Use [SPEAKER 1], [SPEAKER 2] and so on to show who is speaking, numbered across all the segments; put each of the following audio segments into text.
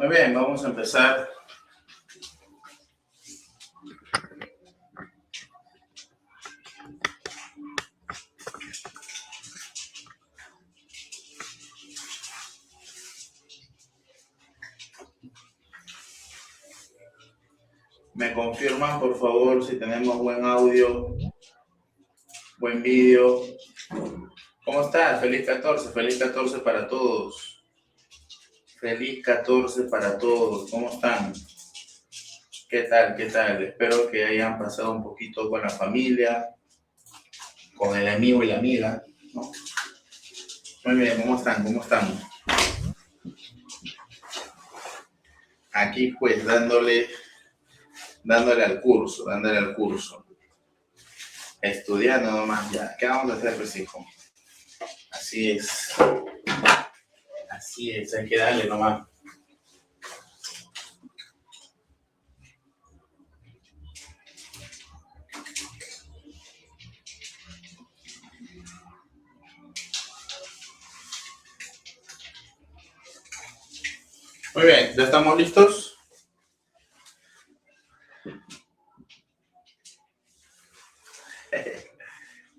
[SPEAKER 1] Muy bien, vamos a empezar. Me confirman, por favor, si tenemos buen audio, buen vídeo. ¿Cómo estás? Feliz 14 para todos. Feliz 14 para todos. ¿Cómo están? ¿Qué tal? ¿Qué tal? Espero que hayan pasado un poquito con la familia, con el amigo y la amiga, ¿no? Muy bien, ¿cómo están? ¿Cómo están? Aquí pues dándole al curso, estudiando nomás ya. ¿Qué vamos a hacer, pues, hijo? Así es, hay que darle nomás. Muy bien, ¿ya estamos listos?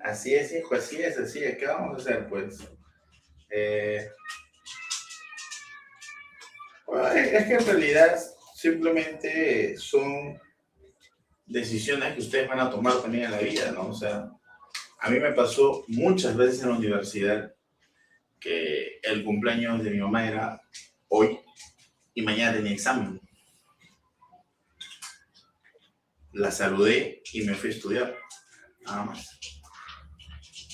[SPEAKER 1] Así es, hijo, así es. ¿Qué vamos a hacer, pues? Bueno, es que en realidad simplemente son decisiones que ustedes van a tomar también en la vida, ¿no? O sea, a mí me pasó muchas veces en la universidad que el cumpleaños de mi mamá era hoy y mañana tenía examen. La saludé y me fui a estudiar, nada más.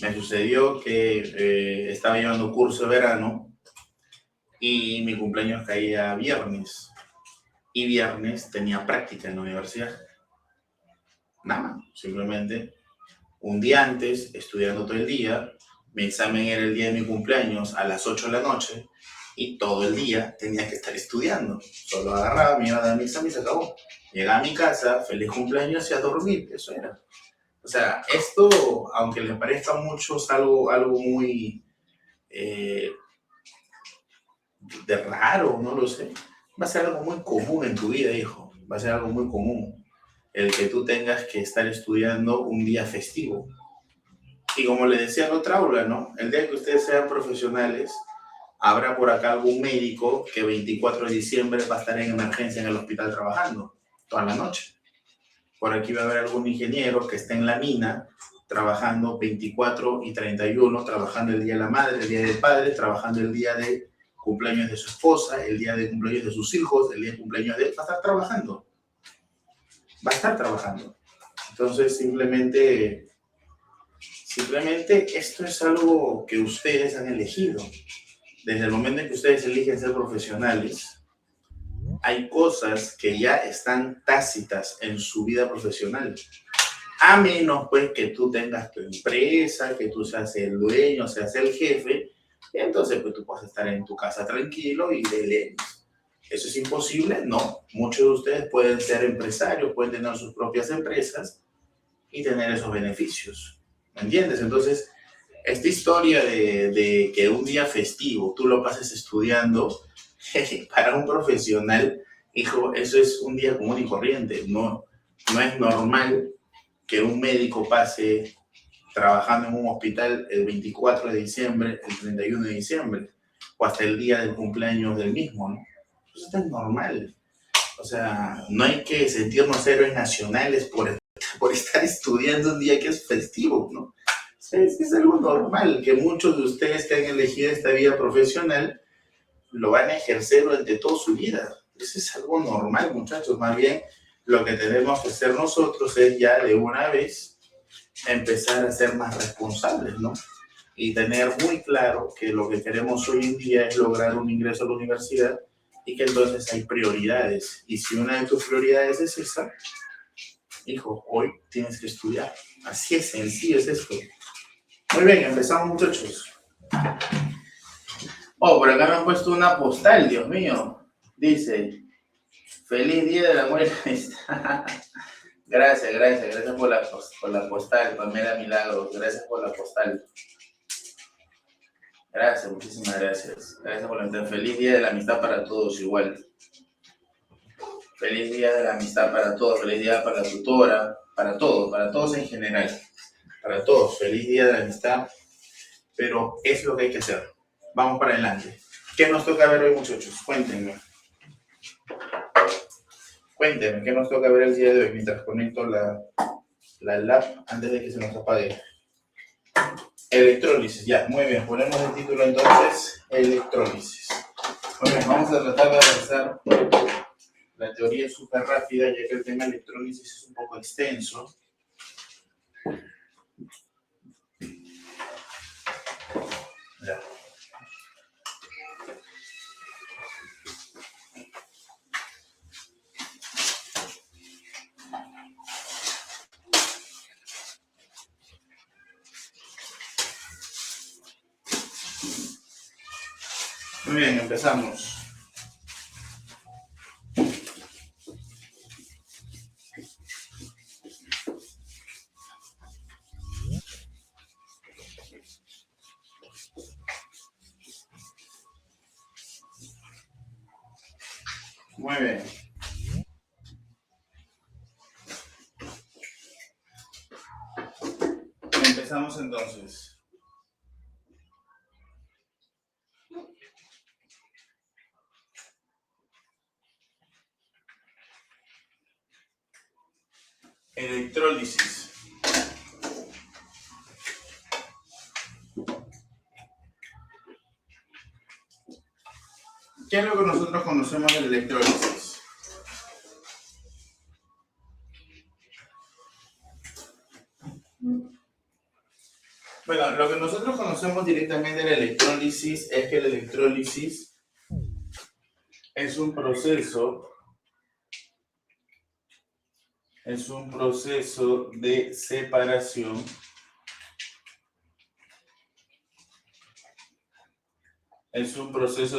[SPEAKER 1] Me sucedió que estaba llevando curso de verano y mi cumpleaños caía viernes. Y viernes tenía práctica en la universidad. Nada más, simplemente un día antes, estudiando todo el día. Mi examen era el día de mi cumpleaños a las 8 de la noche y todo el día tenía que estar estudiando. Solo agarraba, me iba a dar mi examen y se acabó. Llegaba a mi casa, feliz cumpleaños y a dormir, eso era. O sea, esto, aunque les parezca a muchos algo muy de raro, no lo sé, va a ser algo muy común en tu vida, hijo. Va a ser algo muy común el que tú tengas que estar estudiando un día festivo. Y como les decía en otra aula, ¿no? El día que ustedes sean profesionales, habrá por acá algún médico que 24 de diciembre va a estar en emergencia en el hospital trabajando toda la noche. Por aquí va a haber algún ingeniero que esté en la mina trabajando 24 y 31, trabajando el día de la madre, el día del padre, trabajando el día de cumpleaños de su esposa, el día de cumpleaños de sus hijos, el día de cumpleaños de él. Va a estar trabajando. Entonces, simplemente esto es algo que ustedes han elegido. Desde el momento en que ustedes eligen ser profesionales, hay cosas que ya están tácitas en su vida profesional. A menos pues que tú tengas tu empresa, que tú seas el dueño, seas el jefe, y entonces pues tú puedes estar en tu casa tranquilo y de leyes. ¿Eso es imposible? No. Muchos de ustedes pueden ser empresarios, pueden tener sus propias empresas y tener esos beneficios. ¿Me entiendes? Entonces, esta historia de que un día festivo tú lo pases estudiando, para un profesional, hijo, eso es un día común y corriente. No es normal que un médico pase trabajando en un hospital el 24 de diciembre, el 31 de diciembre, o hasta el día del cumpleaños del mismo, ¿no? Eso es normal. O sea, no hay que sentirnos héroes nacionales por estar estudiando un día que es festivo, ¿no? Es algo normal que muchos de ustedes que han elegido esta vida profesional lo van a ejercer durante toda su vida. Eso es algo normal, muchachos. Más bien, lo que tenemos que hacer nosotros es ya de una vez empezar a ser más responsables, ¿no? Y tener muy claro que lo que queremos hoy en día es lograr un ingreso a la universidad y que entonces hay prioridades. Y si una de tus prioridades es esa, hijo, hoy tienes que estudiar. Así es sencillo, es esto. Muy bien, empezamos, muchachos. Oh, por acá me han puesto una postal, Dios mío. Dice, feliz día de la muerte. Gracias por la postal, Pamela Milagros. Gracias por la postal. Gracias, muchísimas gracias. Gracias por la amistad. Feliz Día de la Amistad para todos igual. Feliz Día de la Amistad para todos. Feliz Día para la tutora. Para todos en general. Para todos. Feliz Día de la Amistad. Pero es lo que hay que hacer. Vamos para adelante. ¿Qué nos toca ver hoy, muchachos? Cuéntenme. Cuéntenme, ¿qué nos toca ver el día de hoy mientras conecto la lab antes de que se nos apague? Electrólisis, ya, muy bien. Ponemos el título entonces, electrólisis. Muy bien, vamos a tratar de avanzar. La teoría es súper rápida, ya que el tema de electrólisis es un poco extenso. Ya. Muy bien, empezamos. Muy bien. Empezamos entonces. Electrólisis. ¿Qué es lo que nosotros conocemos de la electrólisis? Bueno, lo que nosotros conocemos directamente de la electrólisis es que la electrólisis es un proceso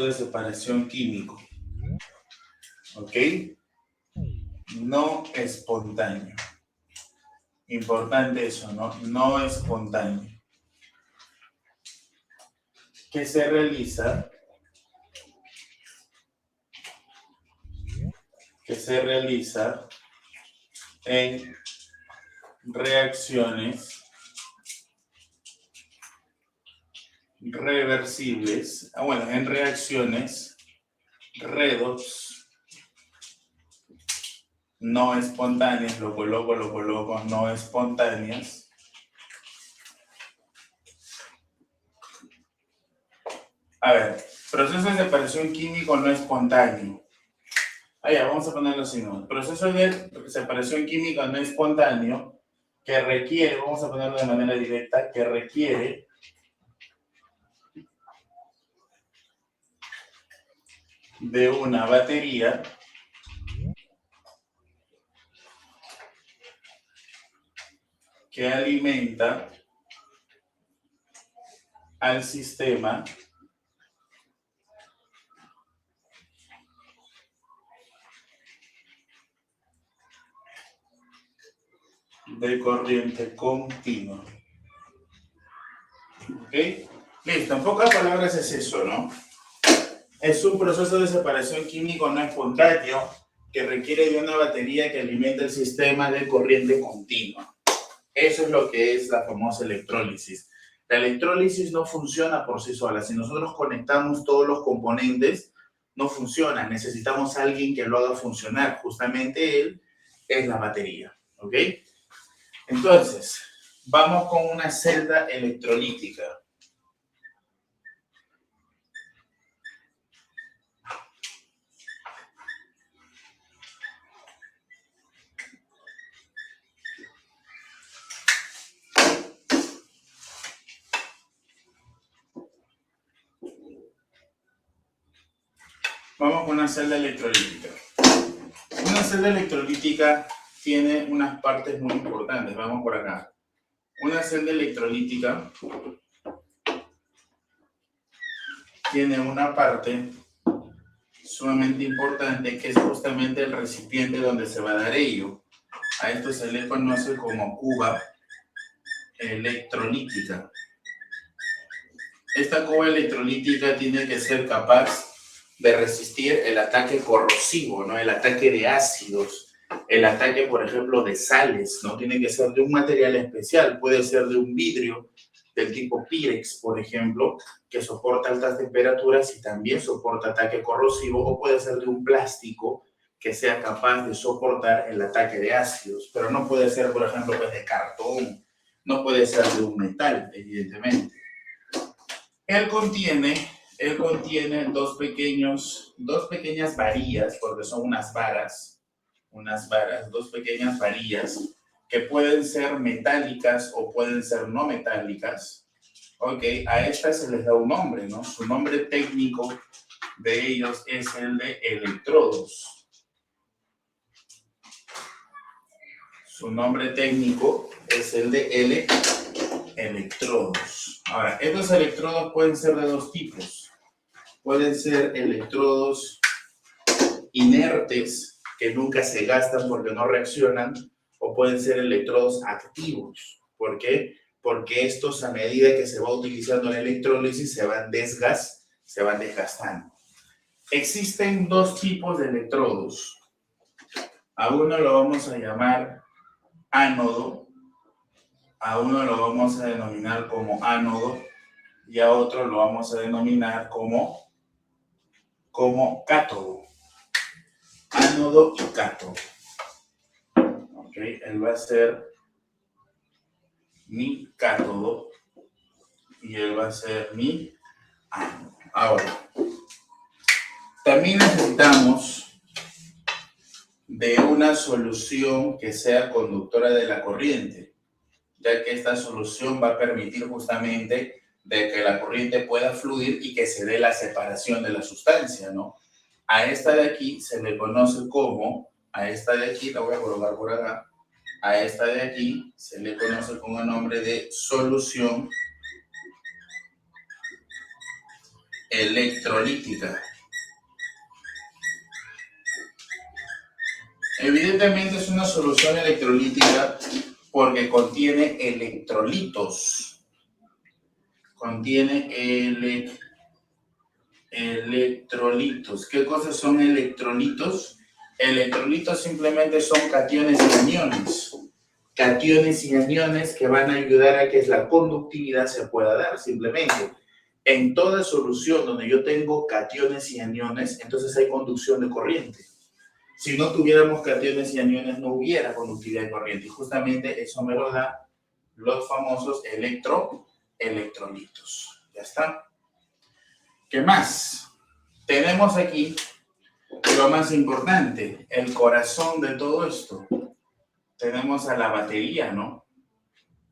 [SPEAKER 1] de separación químico, ¿ok? No espontáneo. Importante eso, ¿no? No espontáneo. Que se realiza en reacciones reversibles, en reacciones redox no espontáneas, lo coloco, no espontáneas, a ver, proceso de separación químico no espontáneo. Vamos a ponerlo así, ¿no? Proceso de separación química no espontáneo que requiere, vamos a ponerlo de manera directa, que requiere de una batería que alimenta al sistema de corriente continua. ¿Ok? Listo, en pocas palabras es eso, ¿no? Es un proceso de separación químico no espontáneo que requiere de una batería que alimente el sistema de corriente continua. Eso es lo que es la famosa electrólisis. La electrólisis no funciona por sí sola. Si nosotros conectamos todos los componentes, no funciona. Necesitamos a alguien que lo haga funcionar. Justamente él es la batería. ¿Ok? Entonces, vamos con una celda electrolítica. Vamos con una celda electrolítica. Una celda electrolítica tiene unas partes muy importantes. Vamos por acá. Una celda electrolítica tiene una parte sumamente importante que es justamente el recipiente donde se va a dar ello. A esto se le conoce como cuba electrolítica. Esta cuba electrolítica tiene que ser capaz de resistir el ataque corrosivo, ¿no? El ataque de ácidos, el ataque, por ejemplo, de sales, ¿no? Tiene que ser de un material especial, puede ser de un vidrio del tipo Pirex, por ejemplo, que soporta altas temperaturas y también soporta ataque corrosivo, o puede ser de un plástico que sea capaz de soportar el ataque de ácidos, pero no puede ser, por ejemplo, pues de cartón, no puede ser de un metal, evidentemente. Él contiene dos pequeñas varillas, porque son unas varas, dos pequeñas varillas que pueden ser metálicas o pueden ser no metálicas. Ok, a estas se les da un nombre, ¿no? Su nombre técnico de ellos es el de electrodos. Su nombre técnico es el de electrodos. Ahora, estos electrodos pueden ser de dos tipos. Pueden ser electrodos inertes, que nunca se gastan porque no reaccionan, o pueden ser electrodos activos. ¿Por qué? Porque estos, a medida que se va utilizando la electrólisis, se van desgastando. Existen dos tipos de electrodos. A uno lo vamos a llamar ánodo, a uno lo vamos a denominar como ánodo y a otro lo vamos a denominar como cátodo. Ánodo y cátodo. Ok, él va a ser mi cátodo y él va a ser mi ánodo. Ahora, también necesitamos de una solución que sea conductora de la corriente, ya que esta solución va a permitir justamente de que la corriente pueda fluir y que se dé la separación de la sustancia, ¿no? A esta de aquí se le conoce como, a esta de aquí, la voy a colocar por acá, a esta de aquí se le conoce con el nombre de solución electrolítica. Evidentemente es una solución electrolítica porque contiene electrolitos. Contiene electrolitos. ¿Qué cosas son electrolitos? Electrolitos simplemente son cationes y aniones. Cationes y aniones que van a ayudar a que la conductividad se pueda dar, simplemente. En toda solución donde yo tengo cationes y aniones, entonces hay conducción de corriente. Si no tuviéramos cationes y aniones, no hubiera conductividad de corriente. Y justamente eso me lo da los famosos electrolitos. ¿Ya está? ¿Qué más? Tenemos aquí lo más importante, el corazón de todo esto. Tenemos a la batería, ¿no?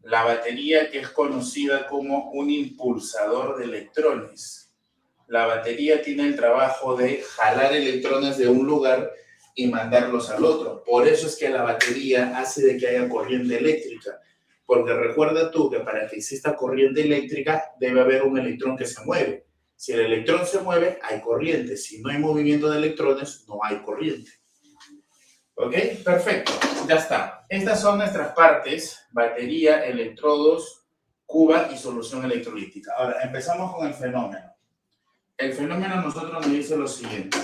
[SPEAKER 1] La batería, que es conocida como un impulsador de electrones. La batería tiene el trabajo de jalar electrones de un lugar y mandarlos al otro. Por eso es que la batería hace de que haya corriente eléctrica. Porque recuerda tú que para que exista corriente eléctrica debe haber un electrón que se mueve. Si el electrón se mueve, hay corriente. Si no hay movimiento de electrones, no hay corriente. ¿Ok? Perfecto. Ya está. Estas son nuestras partes: batería, electrodos, cuba y solución electrolítica. Ahora, empezamos con el fenómeno. El fenómeno a nosotros nos dice lo siguiente.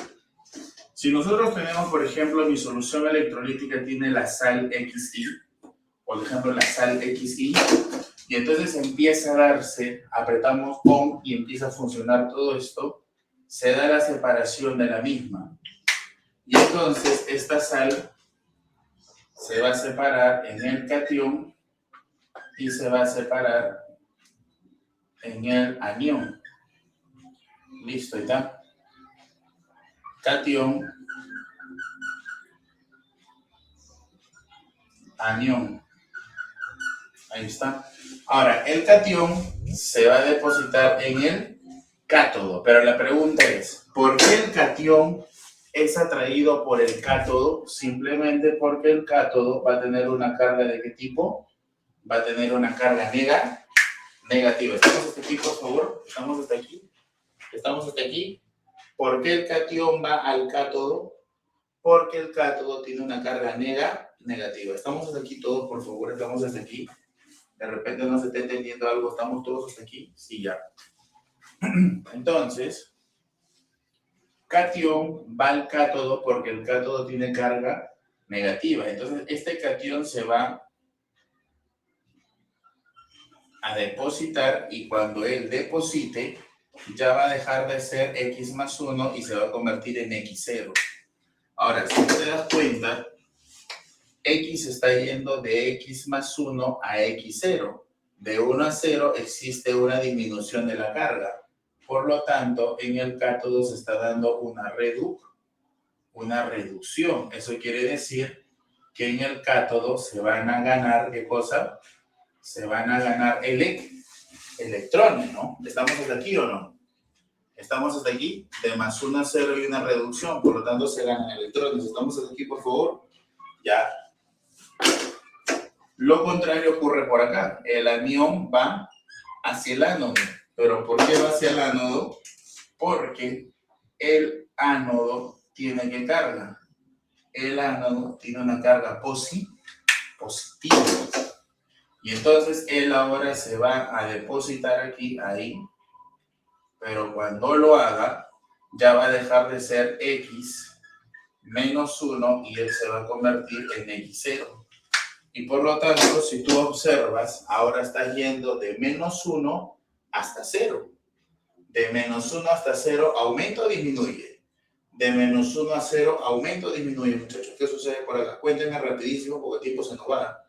[SPEAKER 1] Si nosotros tenemos, por ejemplo, mi solución electrolítica tiene la sal XY, por ejemplo, la sal XY, y entonces empieza a darse, apretamos ON y empieza a funcionar todo esto, se da la separación de la misma. Y entonces esta sal se va a separar en el catión y se va a separar en el anión. Listo, ahí está. Catión, anión. Ahí está. Ahora, el catión se va a depositar en el cátodo, pero la pregunta es, ¿por qué el catión es atraído por el cátodo? Simplemente porque el cátodo va a tener una carga ¿de qué tipo? Va a tener una carga negativa. ¿Estamos hasta aquí, por favor? ¿Estamos hasta aquí? ¿Estamos hasta aquí? ¿Por qué el catión va al cátodo? Porque el cátodo tiene una carga negativa. ¿Estamos hasta aquí todos, por favor? ¿Estamos hasta aquí? De repente no se está entendiendo algo. ¿Estamos todos hasta aquí? Sí, ya. Entonces, catión va al cátodo porque el cátodo tiene carga negativa. Entonces, este catión se va a depositar y cuando él deposite, ya va a dejar de ser x más 1 y se va a convertir en x0. Ahora, si te das cuenta, x está yendo de x más 1 a x0. De 1 a 0 existe una disminución de la carga. Por lo tanto, en el cátodo se está dando una reducción. Eso quiere decir que en el cátodo se van a ganar, ¿qué cosa? Se van a ganar electrones, ¿no? ¿Estamos hasta aquí o no? Estamos hasta aquí, de más 1 a 0 y una reducción, por lo tanto se ganan electrones. ¿Estamos hasta aquí, por favor? Ya. Lo contrario ocurre por acá. El anión va hacia el ánodo. ¿Pero por qué va hacia el ánodo? Porque el ánodo tiene ¿qué carga? El ánodo tiene una carga positiva. Y entonces él ahora se va a depositar aquí, ahí. Pero cuando lo haga, ya va a dejar de ser x menos 1 y él se va a convertir en x0. Y por lo tanto, si tú observas, ahora está yendo de menos 1 hasta 0. De menos 1 hasta 0, ¿aumenta o disminuye? De menos 1 a 0, ¿aumenta o disminuye, muchachos? ¿Qué sucede por acá? Cuéntenme rapidísimo porque el tiempo se nos va.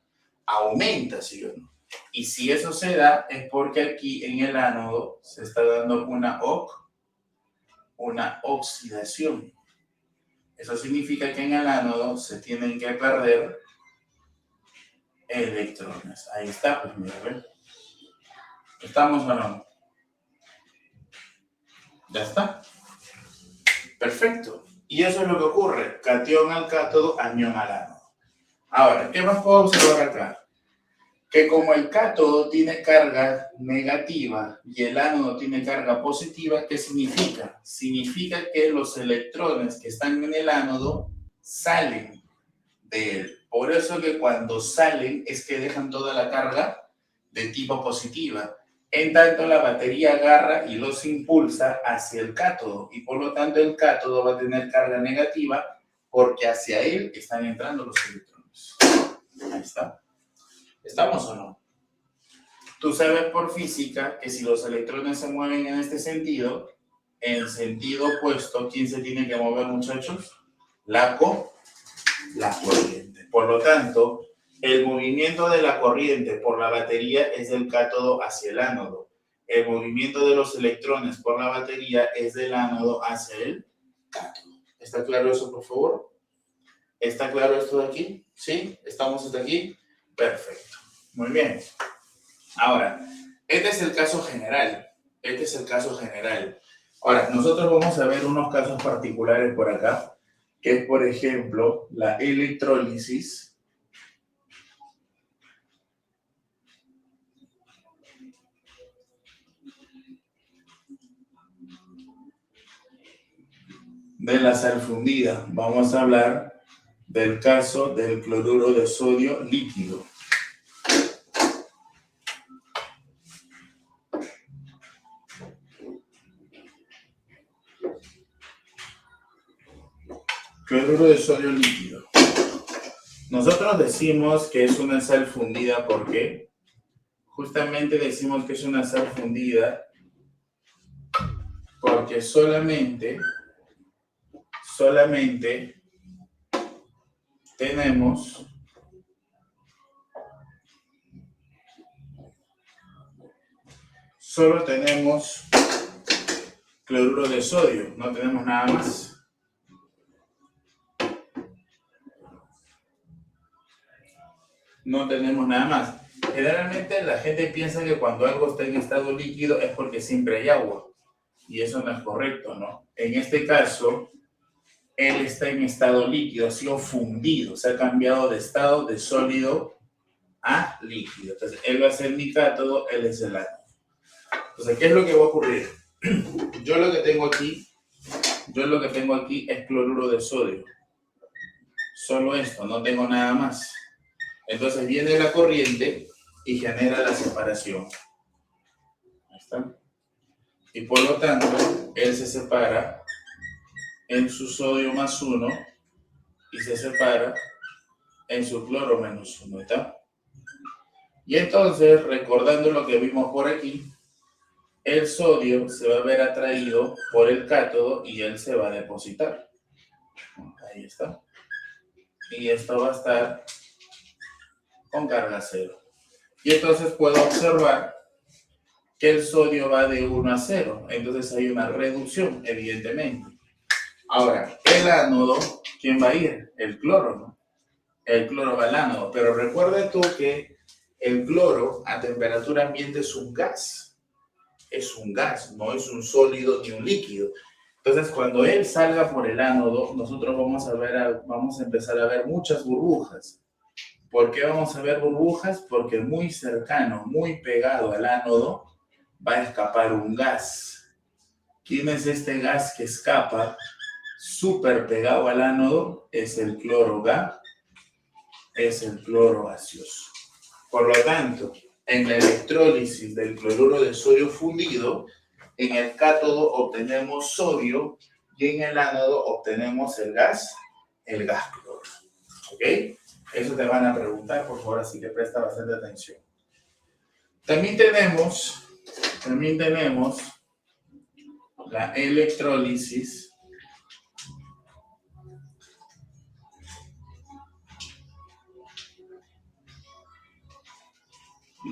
[SPEAKER 1] Aumenta, ¿sí o no? Y si eso se da, es porque aquí en el ánodo se está dando una oxidación. Eso significa que en el ánodo se tienen que perder electrones. Ahí está, pues mira, ¿ven? ¿Estamos o no? Ya está. Perfecto. Y eso es lo que ocurre. Catión al cátodo, anión al ánodo. Ahora, ¿qué más puedo observar acá? Que como el cátodo tiene carga negativa y el ánodo tiene carga positiva, ¿qué significa? Significa que los electrones que están en el ánodo salen de él. Por eso que cuando salen es que dejan toda la carga de tipo positiva. En tanto, la batería agarra y los impulsa hacia el cátodo y por lo tanto el cátodo va a tener carga negativa porque hacia él están entrando los electrones. Ahí está. ¿Estamos o no? Tú sabes por física que si los electrones se mueven en este sentido, en sentido opuesto, ¿quién se tiene que mover, muchachos? La corriente. Por lo tanto, el movimiento de la corriente por la batería es del cátodo hacia el ánodo. El movimiento de los electrones por la batería es del ánodo hacia el cátodo. ¿Está claro eso, por favor? ¿Está claro esto de aquí? ¿Sí? ¿Estamos hasta aquí? Perfecto. Muy bien. Ahora, este es el caso general. Ahora, nosotros vamos a ver unos casos particulares por acá, que es, por ejemplo, la electrólisis de la sal fundida. Vamos a hablar del caso del cloruro de sodio líquido. Cloruro de sodio líquido. Nosotros decimos que es una sal fundida, ¿por qué? Justamente decimos que es una sal fundida porque solamente tenemos cloruro de sodio, no tenemos nada más. No tenemos nada más. Generalmente la gente piensa que cuando algo está en estado líquido es porque siempre hay agua. Y eso no es correcto, ¿no? En este caso, él está en estado líquido, ha sido fundido, se ha cambiado de estado de sólido a líquido. Entonces, él va a ser mi cátodo, él es el ánodo. Entonces, ¿qué es lo que va a ocurrir? Yo lo que tengo aquí es cloruro de sodio. Solo esto, no tengo nada más. Entonces viene la corriente y genera la separación. Ahí está. y por lo tanto él se separa en su sodio más 1 y se separa en su cloro menos 1, ¿está? Y entonces, recordando lo que vimos por aquí, el sodio se va a ver atraído por el cátodo y él se va a depositar. Ahí está. Y esto va a estar con carga 0. Y entonces puedo observar que el sodio va de 1 a 0. Entonces hay una reducción, evidentemente. Ahora, el ánodo, ¿quién va a ir? El cloro, ¿no? El cloro va al ánodo. Pero recuerda tú que el cloro a temperatura ambiente es un gas. Es un gas, no es un sólido ni un líquido. Entonces, cuando él salga por el ánodo, nosotros vamos a empezar a ver muchas burbujas. ¿Por qué vamos a ver burbujas? Porque muy cercano, muy pegado al ánodo, va a escapar un gas. ¿Quién es este gas que escapa súper pegado al ánodo? Es el cloro gas, es el cloro gaseoso. Por lo tanto, en la electrólisis del cloruro de sodio fundido, en el cátodo obtenemos sodio y en el ánodo obtenemos el gas cloro. ¿Ok? Eso te van a preguntar, por favor, así que presta bastante atención. También tenemos la electrólisis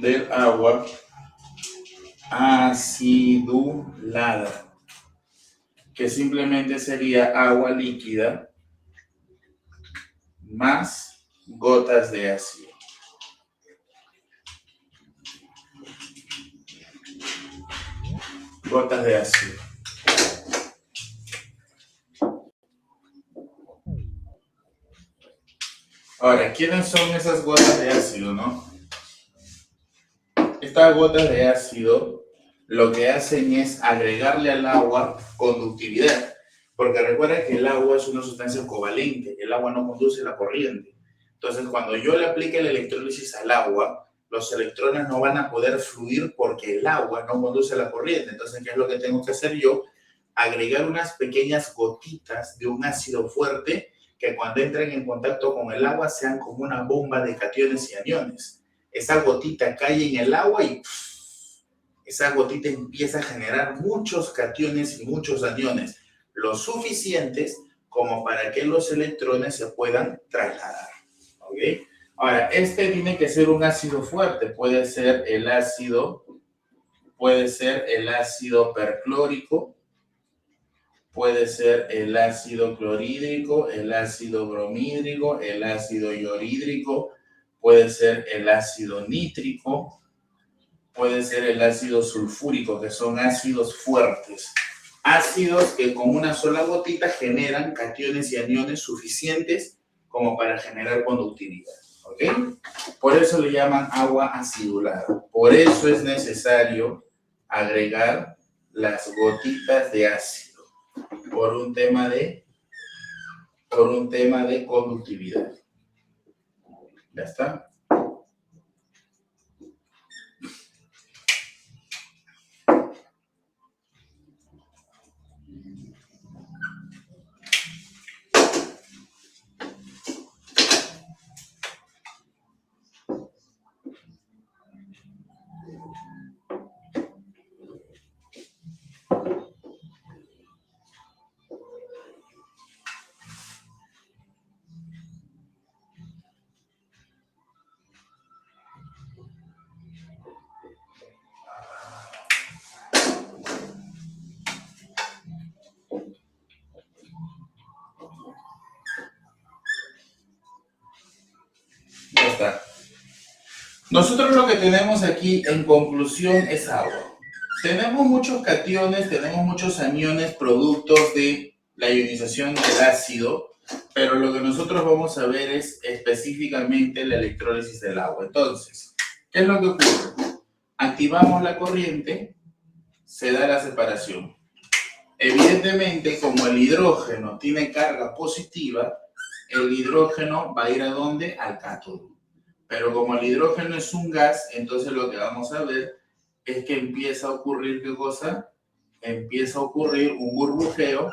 [SPEAKER 1] del agua acidulada, que simplemente sería agua líquida más gotas de ácido. Gotas de ácido. Ahora, ¿quiénes son esas gotas de ácido, no? Estas gotas de ácido lo que hacen es agregarle al agua conductividad, porque recuerda que el agua es una sustancia covalente, el agua no conduce la corriente. Entonces, cuando yo le aplique la electrólisis al agua, los electrones no van a poder fluir porque el agua no conduce la corriente. Entonces, ¿qué es lo que tengo que hacer yo? Agregar unas pequeñas gotitas de un ácido fuerte que cuando entren en contacto con el agua sean como una bomba de cationes y aniones. Esa gotita cae en el agua y esa gotita empieza a generar muchos cationes y muchos aniones, lo suficientes como para que los electrones se puedan trasladar. ¿Ok? Ahora, este tiene que ser un ácido fuerte, puede ser el ácido perclórico, puede ser el ácido clorhídrico, el ácido bromhídrico, el ácido iohídrico, puede ser el ácido nítrico, puede ser el ácido sulfúrico, que son ácidos fuertes. Ácidos que con una sola gotita generan cationes y aniones suficientes como para generar conductividad. ¿Ok? Por eso le llaman agua acidulada. Por eso es necesario agregar las gotitas de ácido. Por un tema de conductividad. ¿Ya está? Ya está. Nosotros lo que tenemos aquí en conclusión es agua. Tenemos muchos cationes, tenemos muchos aniones productos de la ionización del ácido, pero lo que nosotros vamos a ver es específicamente la electrólisis del agua. Entonces, ¿qué es lo que ocurre? Activamos la corriente, se da la separación. Evidentemente, como el hidrógeno tiene carga positiva, el hidrógeno va a ir ¿a dónde? Al cátodo. Pero como el hidrógeno es un gas, entonces lo que vamos a ver es que empieza a ocurrir, ¿qué cosa? empieza a ocurrir un burbujeo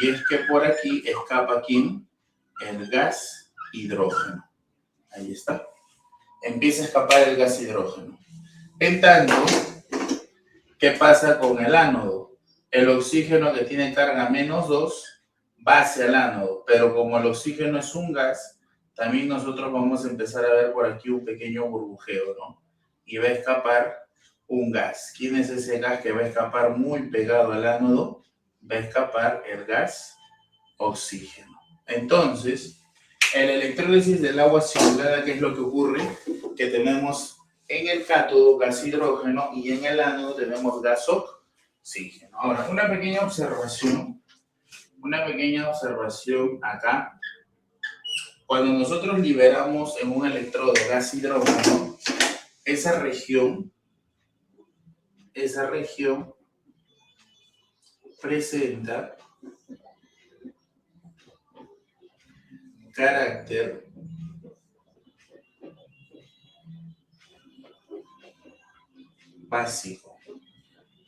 [SPEAKER 1] y es que por aquí escapa ¿quién? El gas hidrógeno. Ahí está. Empieza a escapar el gas hidrógeno. En tanto, ¿qué pasa con el ánodo? El oxígeno que tiene carga -2 va hacia el ánodo, pero como el oxígeno es un gas, también nosotros vamos a empezar a ver por aquí un pequeño burbujeo, ¿no? Y va a escapar un gas. ¿Quién es ese gas que va a escapar muy pegado al ánodo? Va a escapar el gas oxígeno. Entonces, en la electrólisis del agua simulada, ¿qué es lo que ocurre? Que tenemos en el cátodo gas hidrógeno y en el ánodo tenemos gas oxígeno. Ahora, una pequeña observación acá. Cuando nosotros liberamos en un electrodo gas hidrógeno, esa región presenta carácter básico,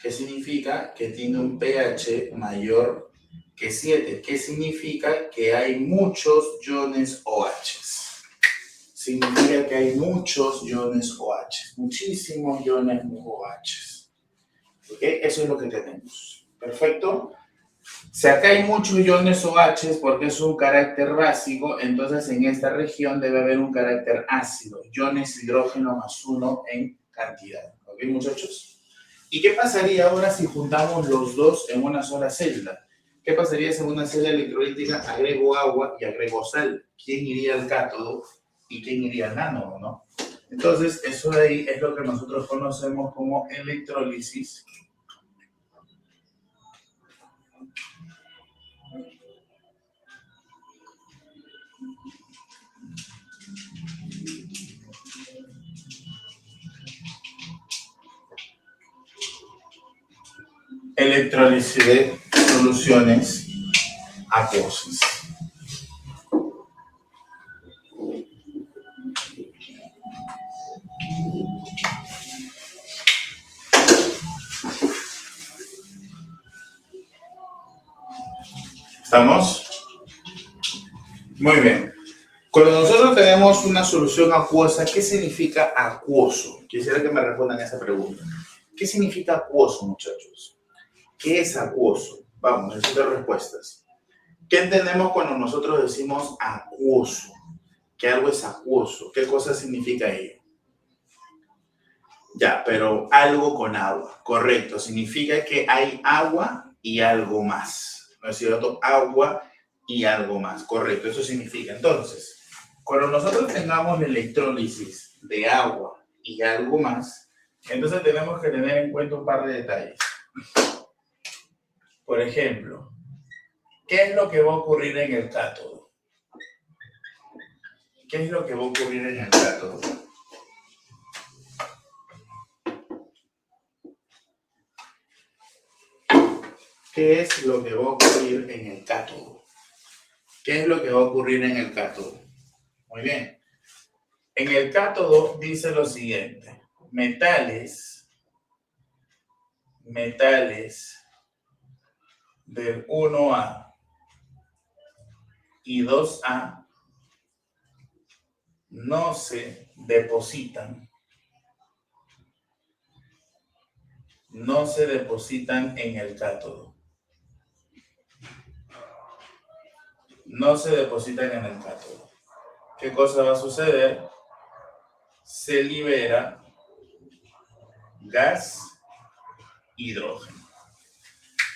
[SPEAKER 1] que significa que tiene un pH mayor que 7, que significa que hay muchos iones OH. Significa que hay muchos iones OH, muchísimos iones OH. ¿Okay? Eso es lo que tenemos. Perfecto. Si acá hay muchos iones OH porque es un carácter básico, entonces en esta región debe haber un carácter ácido, iones hidrógeno +1 en cantidad. ¿Ok, muchachos? ¿Y qué pasaría ahora si juntamos los dos en una sola celda? ¿Qué pasaría si en una celda electrolítica agrego agua y agrego sal? ¿Quién iría al cátodo y quién iría al ánodo, no? Entonces, eso de ahí es lo que nosotros conocemos como electrólisis de soluciones acuosas. ¿Estamos? Muy bien. Cuando nosotros tenemos una solución acuosa, ¿qué significa acuoso? Quisiera que me respondan a esa pregunta. ¿Qué significa acuoso, muchachos? ¿Qué es acuoso? Vamos, necesito respuestas. ¿Qué entendemos cuando nosotros decimos acuoso? Que algo es acuoso. ¿Qué cosa significa ello? Ya, pero algo con agua. Correcto. Significa que hay agua y algo más. ¿No es cierto? Agua y algo más. Correcto. Eso significa. Entonces, cuando nosotros tengamos la electrólisis de agua y algo más, entonces tenemos que tener en cuenta un par de detalles. Por ejemplo, ¿qué es lo que va a ocurrir en el cátodo? ¿Qué es lo que va a ocurrir en el cátodo? ¿Qué es lo que va a ocurrir en el cátodo? ¿Qué es lo que va a ocurrir en el cátodo? Muy bien. En el cátodo dice lo siguiente. Metales del 1A y 2A no se depositan en el cátodo. No se depositan en el cátodo. ¿Qué cosa va a suceder? Se libera gas hidrógeno.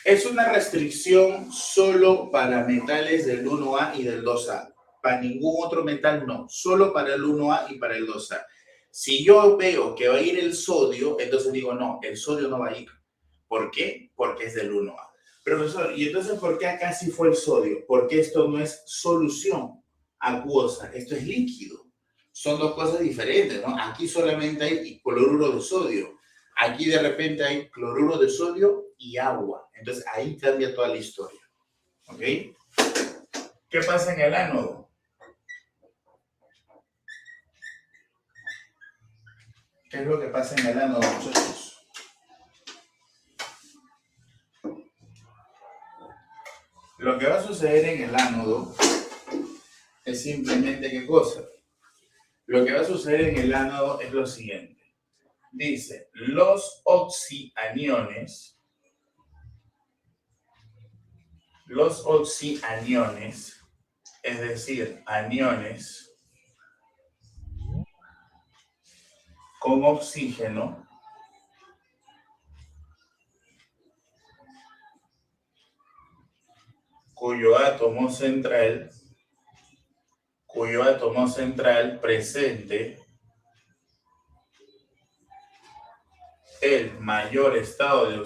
[SPEAKER 1] Es una restricción solo para metales del 1A y del 2A. Para ningún otro metal no. Solo para el 1A y para el 2A. Si yo veo que va a ir el sodio, entonces digo, no, el sodio no va a ir. ¿Por qué? Porque es del 1A. Profesor, ¿y entonces por qué acá sí fue el sodio? Porque esto no es solución acuosa, esto es líquido. Son dos cosas diferentes, ¿no? Aquí solamente hay cloruro de sodio. Aquí de repente hay cloruro de sodio y agua. Entonces ahí cambia toda la historia. ¿Ok? ¿Qué pasa en el ánodo? ¿Qué es lo que pasa en el ánodo, muchachos? Lo que va a suceder en el ánodo es simplemente ¿qué cosa? Lo que va a suceder en el ánodo es lo siguiente. Dice, los oxianiones, es decir, aniones con oxígeno, cuyo átomo central presente el mayor estado de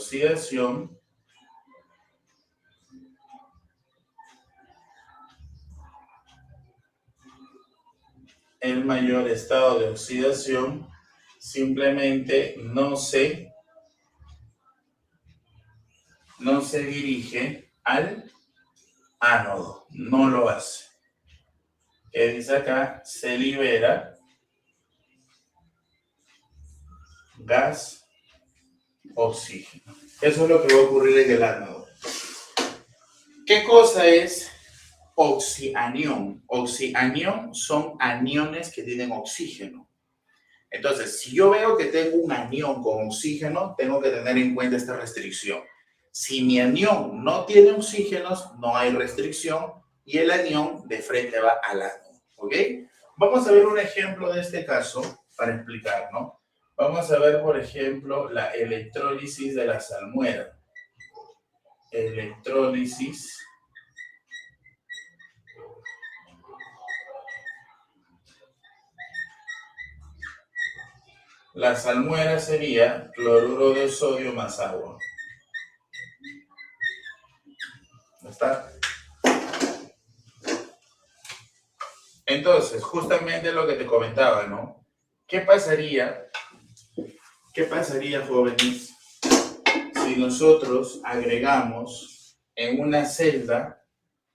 [SPEAKER 1] oxidación simplemente no se dirige al ánodo, no lo hace. ¿Qué dice acá? Se libera gas oxígeno. Eso es lo que va a ocurrir en el ánodo. ¿Qué cosa es oxianión? Oxianión son aniones que tienen oxígeno. Entonces, si yo veo que tengo un anión con oxígeno, tengo que tener en cuenta esta restricción. Si mi anión no tiene oxígenos, no hay restricción y el anión de frente va al ánodo. ¿Ok? Vamos a ver un ejemplo de este caso para explicar, ¿no? Vamos a ver, por ejemplo, la electrólisis de la salmuera. Electrólisis la salmuera sería cloruro de sodio más agua. ¿Está? Entonces, justamente lo que te comentaba, ¿no? ¿Qué pasaría, jóvenes, si nosotros agregamos en una celda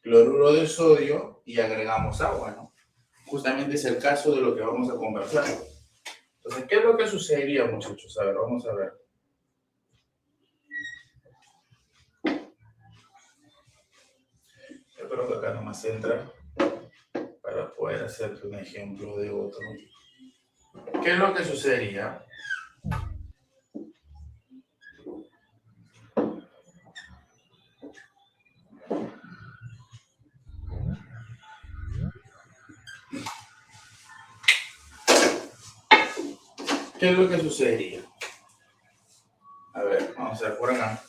[SPEAKER 1] cloruro de sodio y agregamos agua, ¿no? Justamente es el caso de lo que vamos a conversar. Entonces, ¿qué es lo que sucedería, muchachos? A ver, vamos a ver. Yo creo que acá nomás entra para poder hacerte un ejemplo de otro. ¿Qué es lo que sucedería? ¿Qué es lo que sucedería? A ver, vamos a ver por acá.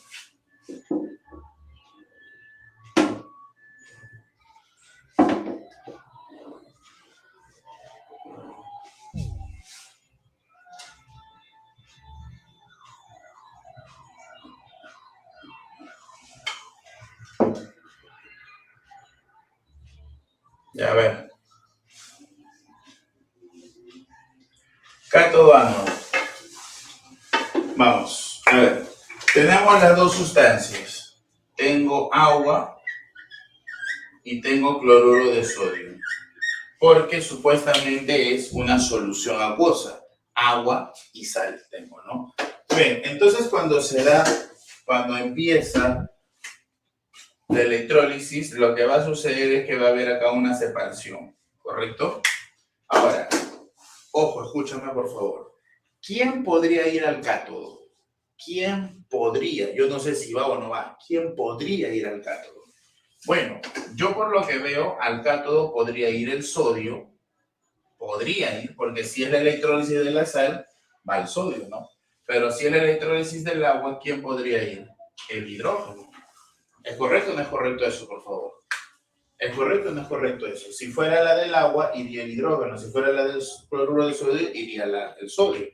[SPEAKER 1] Ya, a ver. Cátodo ánodo. Vamos, a ver. Tenemos las dos sustancias. Tengo agua y tengo cloruro de sodio. Porque supuestamente es una solución acuosa. Agua y sal tengo, ¿no? Bien, entonces cuando empieza la electrólisis, lo que va a suceder es que va a haber acá una separación, ¿correcto? Ahora, ojo, escúchame por favor. ¿Quién podría ir al cátodo? ¿Quién podría? Yo no sé si va o no va. ¿Quién podría ir al cátodo? Bueno, yo por lo que veo, al cátodo podría ir el sodio. Podría ir, porque si es la electrólisis de la sal, va el sodio, ¿no? Pero si es la electrólisis del agua, ¿quién podría ir? El hidrógeno. ¿Es correcto o no es correcto eso, por favor? ¿Es correcto o no es correcto eso? Si fuera la del agua, iría el hidrógeno. Si fuera la del cloruro de sodio, iría el sodio.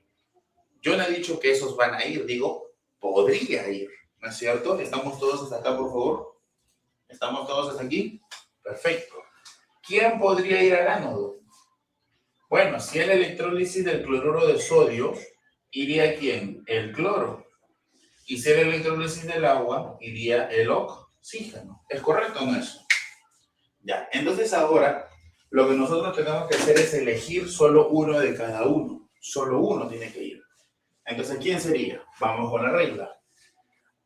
[SPEAKER 1] Yo no he dicho que esos van a ir, digo, podría ir. ¿No es cierto? ¿Estamos todos hasta acá, por favor? ¿Estamos todos hasta aquí? Perfecto. ¿Quién podría ir al ánodo? Bueno, si es la electrólisis del cloruro de sodio, ¿iría quién? El cloro. Y si es la electrólisis del agua, iría el oxígeno. ¿Es correcto o no eso? Ya, entonces ahora lo que nosotros tenemos que hacer es elegir solo uno de cada uno. Solo uno tiene que ir. Entonces, ¿quién sería? Vamos con la regla.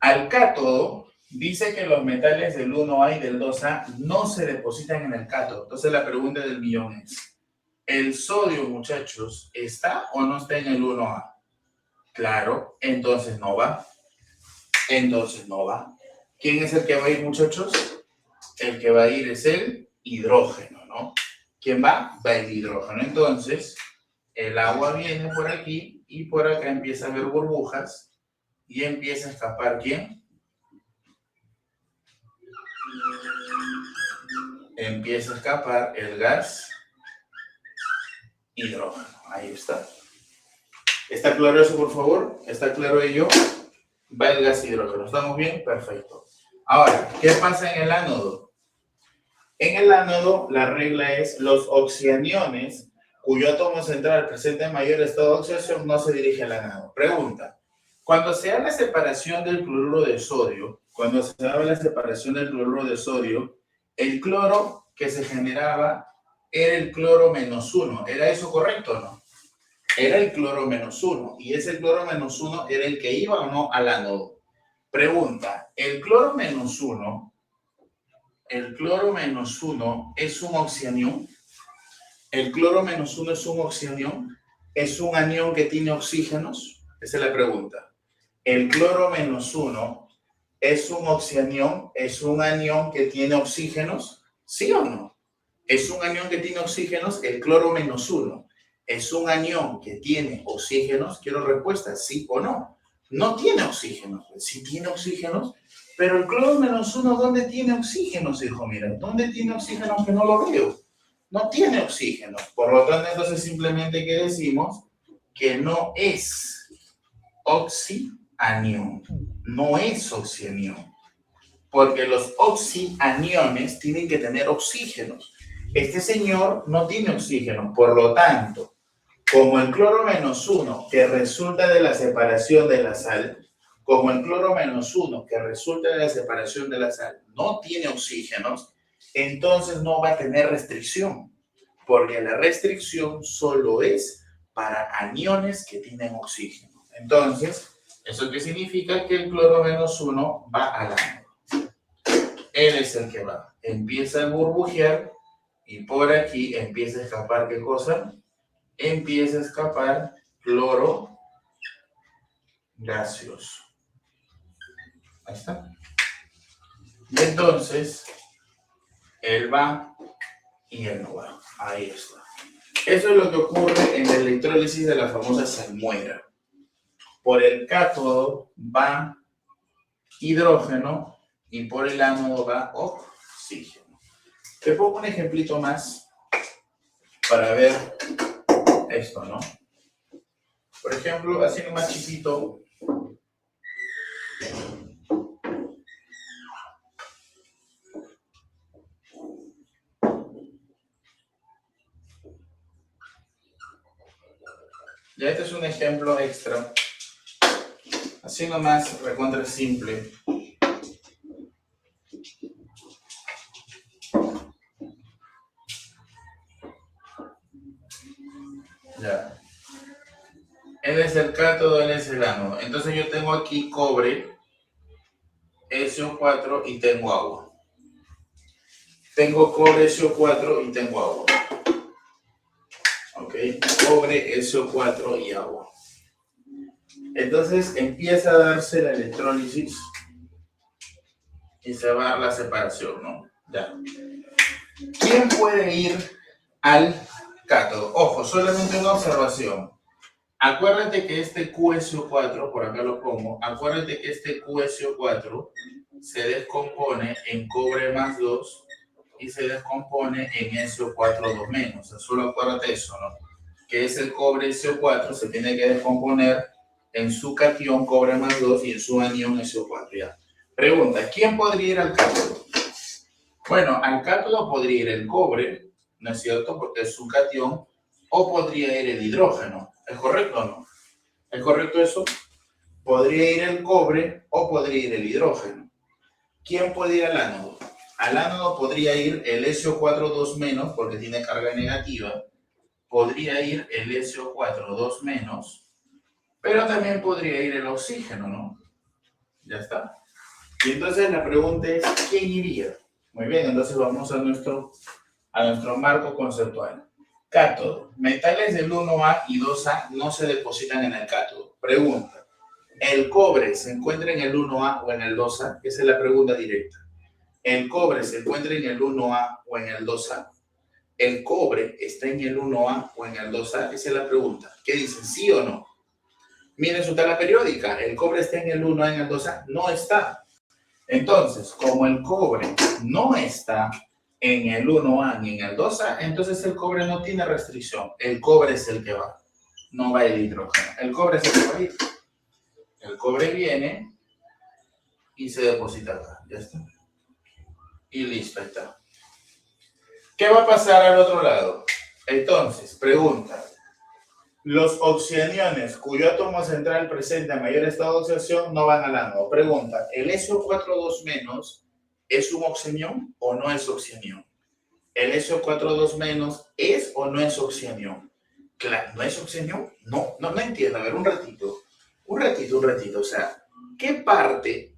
[SPEAKER 1] Al cátodo Dice que los metales del 1A y del 2A no se depositan en el cátodo. Entonces la pregunta del millón es, ¿el sodio, muchachos, está o no está en el 1A? Claro, entonces no va. Entonces no va. ¿Quién es el que va a ir, muchachos? El que va a ir es el hidrógeno, ¿no? ¿Quién va? Va el hidrógeno. Entonces, el agua viene por aquí y por acá empieza a haber burbujas y empieza a escapar ¿quién? Empieza a escapar el gas hidrógeno. Ahí está. ¿Está claro eso, por favor? ¿Está claro ello? Va el gas hidrógeno. ¿Estamos bien? Perfecto. Ahora, ¿qué pasa en el ánodo? En el ánodo, la regla es los oxianiones cuyo átomo central presenta mayor estado de oxidación no se dirige al ánodo. Pregunta. Cuando se da la separación del cloruro de sodio, el cloro que se generaba era el cloro -1. ¿Era eso correcto o no? Era el cloro -1. Y ese cloro -1 era el que iba o no al ánodo. Pregunta. ¿El cloro -1 es un oxianión? ¿El cloro -1 es un oxianión? ¿Es un anión que tiene oxígenos? Esa es la pregunta. ¿El cloro -1 es un oxianión? ¿Es un anión que tiene oxígenos? ¿Sí o no? ¿Es un anión que tiene oxígenos? El cloro -1. ¿Es un anión que tiene oxígenos? Quiero respuesta, ¿sí o no? No tiene oxígenos. Sí tiene oxígenos, pero el cloro -1, ¿dónde tiene oxígenos, hijo? Mira, ¿dónde tiene oxígenos que no lo veo? No tiene oxígenos. Por lo tanto, entonces simplemente que decimos que no es oxianión. No es oxianión. Porque los oxianiones tienen que tener oxígenos. Este señor no tiene oxígeno. Por lo tanto, como el cloro -1 que resulta de la separación de la sal, no tiene oxígenos, entonces no va a tener restricción, porque la restricción solo es para aniones que tienen oxígeno. Entonces, ¿eso qué significa? Que el cloro -1 va al ánodo. Él es el que va. Empieza a burbujear y por aquí empieza a escapar, ¿qué cosa? Empieza a escapar cloro gaseoso. Ahí está. Y entonces, él va y él no va. Ahí está. Eso es lo que ocurre en la electrólisis de la famosa salmuera. Por el cátodo va hidrógeno y por el ánodo va oxígeno. Te pongo un ejemplito más para ver esto, ¿no? Por ejemplo, haciendo más chiquito. Ya este es un ejemplo extra. Así nomás, recontra simple. Ya. Él es el cátodo, él es el ánodo. Entonces yo tengo aquí cobre, SO4 y tengo agua. Tengo cobre, SO4 y tengo agua. Ok, cobre, SO4 y agua. Entonces empieza a darse la electrólisis y se va a dar la separación, ¿no? Ya. ¿Quién puede ir al cátodo? Ojo, solamente una observación. Acuérdate que este QSO4, por acá lo pongo, acuérdate que este QSO4 se descompone en cobre +2 y se descompone en SO4 2-. O sea, solo acuérdate eso, ¿no? Que es el cobre SO4, se tiene que descomponer en su catión cobre +2 y en su anión SO4, ya. Pregunta, ¿quién podría ir al cátodo? Bueno, al cátodo podría ir el cobre, ¿no es cierto? Porque es su catión, o podría ir el hidrógeno. ¿Es correcto o no? ¿Es correcto eso? Podría ir el cobre o podría ir el hidrógeno. ¿Quién puede ir al ánodo? Al ánodo podría ir el SO4 2-, porque tiene carga negativa. Podría ir el SO4 2-, pero también podría ir el oxígeno, ¿no? Ya está. Y entonces la pregunta es, ¿quién iría? Muy bien, entonces vamos a nuestro marco conceptual. Cátodo. Metales del 1A y 2A no se depositan en el cátodo. Pregunta. ¿El cobre se encuentra en el 1A o en el 2A? Esa es la pregunta directa. ¿El cobre se encuentra en el 1A o en el 2A? ¿El cobre está en el 1A o en el 2A? Esa es la pregunta. ¿Qué dicen? ¿Sí o no? Miren su tabla periódica. ¿El cobre está en el 1A o en el 2A? No está. Entonces, como el cobre no está en el 1A ni en el 2A, entonces el cobre no tiene restricción. El cobre es el que va. No va el hidrógeno. El cobre es el que va a ir. El cobre viene y se deposita acá. Ya está. Y listo, ahí está. ¿Qué va a pasar al otro lado? Entonces, pregunta. Los oxianiones cuyo átomo central presenta mayor estado de oxidación no van al ánodo. Pregunta. ¿El SO42- es un oxanión o no es oxanión? ¿El SO42- es o no es oxanión? Claro, ¿no es oxanión? No entiendo. A ver, un ratito. Un ratito. O sea, ¿qué parte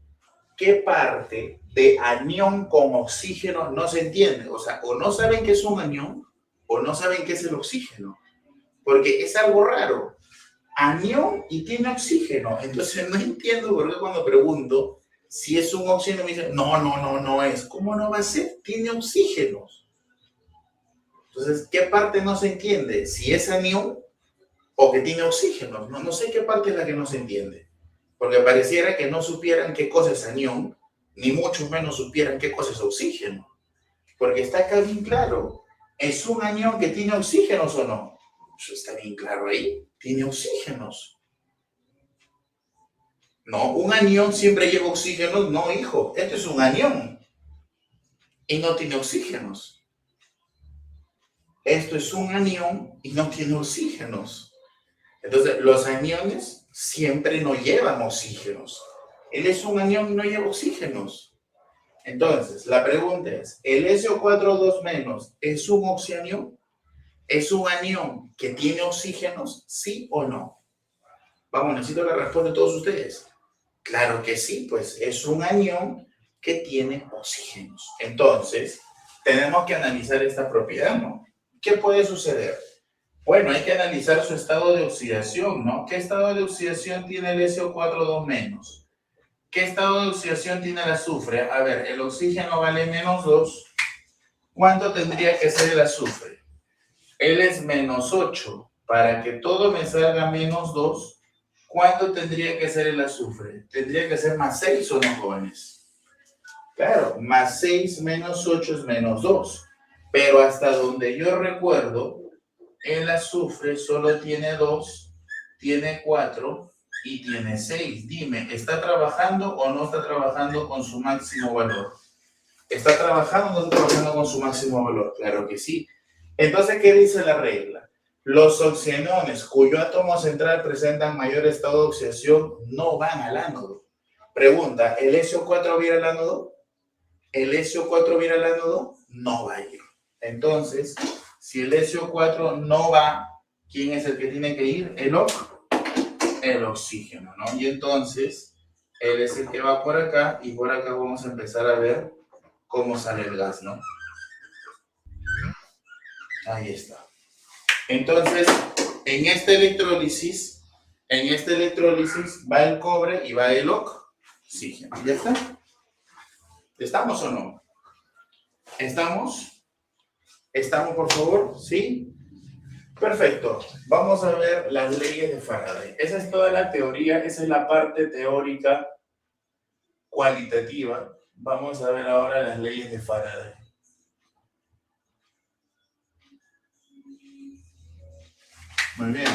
[SPEAKER 1] de anión con oxígeno no se entiende? O sea, o no saben qué es un anión o no saben qué es el oxígeno. Porque es algo raro. Anión y tiene oxígeno. Entonces no entiendo por qué cuando pregunto si es un oxígeno me dicen, no es. ¿Cómo no va a ser? Tiene oxígenos. Entonces, ¿qué parte no se entiende? Si es anión o que tiene oxígenos. No sé qué parte es la que no se entiende. Porque pareciera que no supieran qué cosa es anión, ni mucho menos supieran qué cosa es oxígeno. Porque está acá bien claro. ¿Es un anión que tiene oxígenos o no? Eso está bien claro ahí. Tiene oxígenos. No, un anión siempre lleva oxígenos. No, hijo, esto es un anión. Y no tiene oxígenos. Esto es un anión y no tiene oxígenos. Entonces, los aniones siempre no llevan oxígenos. Él es un anión y no lleva oxígenos. Entonces, la pregunta es, ¿el SO42- es un oxianión? ¿Es un anión que tiene oxígenos? ¿Sí o no? Vamos, necesito la respuesta de todos ustedes. Claro que sí, pues es un anión que tiene oxígenos. Entonces, tenemos que analizar esta propiedad, ¿no? ¿Qué puede suceder? Bueno, hay que analizar su estado de oxidación, ¿no? ¿Qué estado de oxidación tiene el SO42-? ¿Qué estado de oxidación tiene el azufre? A ver, el oxígeno vale -2. ¿Cuánto tendría que ser el azufre? Él es -8. Para que todo me salga -2, ¿cuánto tendría que ser el azufre? Tendría que ser +6 o no, jóvenes. Claro, +6 menos 8 es -2. Pero hasta donde yo recuerdo, el azufre solo tiene 2, tiene 4 y tiene 6. Dime, ¿está trabajando o no está trabajando con su máximo valor? ¿Está trabajando o no está trabajando con su máximo valor? Claro que sí. Entonces, ¿qué dice la regla? Los oxianones cuyo átomo central presentan mayor estado de oxidación no van al ánodo. Pregunta, ¿el SO4 va a ir al ánodo? ¿El SO4 va a ir al ánodo? No va a ir. Entonces, si el SO4 no va, ¿quién es el que tiene que ir? El oxígeno, ¿no? Y entonces, él es el que va por acá y por acá vamos a empezar a ver cómo sale el gas, ¿no? Ahí está. Entonces, en esta electrólisis va el cobre y va el oxígeno. ¿Ya está? ¿Estamos o no? ¿Estamos? ¿Estamos, por favor? ¿Sí? Perfecto. Vamos a ver las leyes de Faraday. Esa es toda la teoría, esa es la parte teórica cualitativa. Vamos a ver ahora las leyes de Faraday. Muy bien.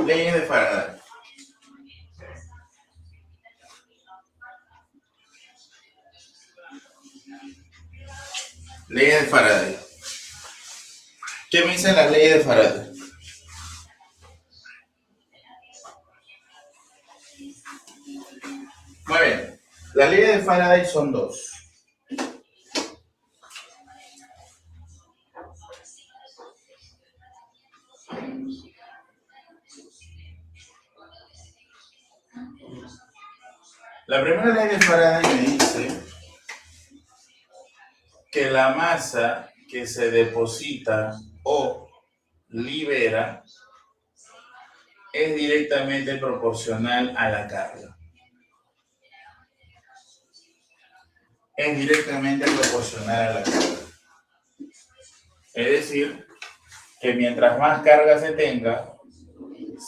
[SPEAKER 1] Leyes de Faraday. Leyes de Faraday. ¿Qué me dicen las leyes de Faraday? Muy bien. Las leyes de Faraday son dos. La primera ley de Faraday me dice que la masa que se deposita o libera es directamente proporcional a la carga. Es directamente proporcional a la carga. Es decir, que mientras más carga se tenga,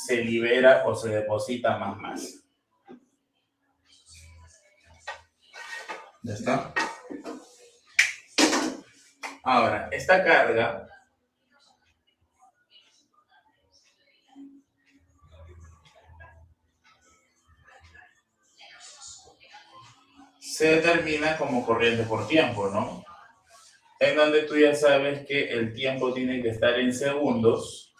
[SPEAKER 1] se libera o se deposita más masa. ¿Ya está? Ahora, esta carga se determina como corriente por tiempo, ¿no? En donde tú ya sabes que el tiempo tiene que estar en segundos,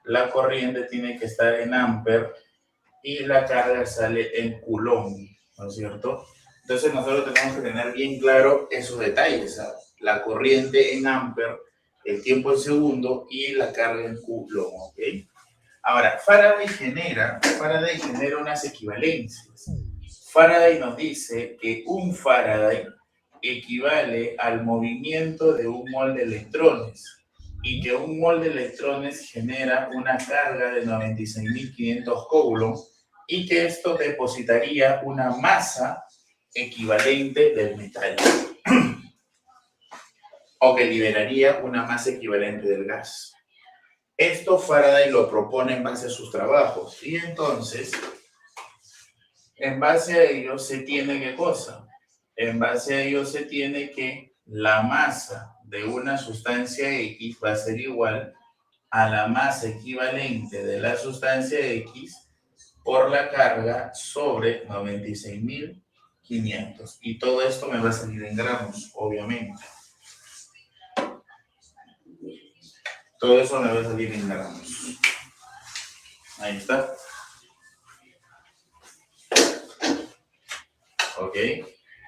[SPEAKER 1] la corriente tiene que estar en amper y la carga sale en coulomb, ¿no es cierto? Entonces nosotros tenemos que tener bien claro esos detalles, ¿sabes? La corriente en amper, el tiempo en segundo y la carga en coulomb, ¿ok? Ahora, Faraday genera unas equivalencias. Faraday nos dice que un Faraday equivale al movimiento de un mol de electrones y que un mol de electrones genera una carga de 96.500 coulomb y que esto depositaría una masa equivalente del metal o que liberaría una masa equivalente del gas. Esto Faraday lo propone en base a sus trabajos y entonces en base a ello se tiene ¿qué cosa? En base a ello se tiene que la masa de una sustancia X va a ser igual a la masa equivalente de la sustancia X por la carga sobre 96.500. Y todo esto me va a salir en gramos, obviamente. Todo eso me va a salir en gramos. Ahí está. ¿Ok?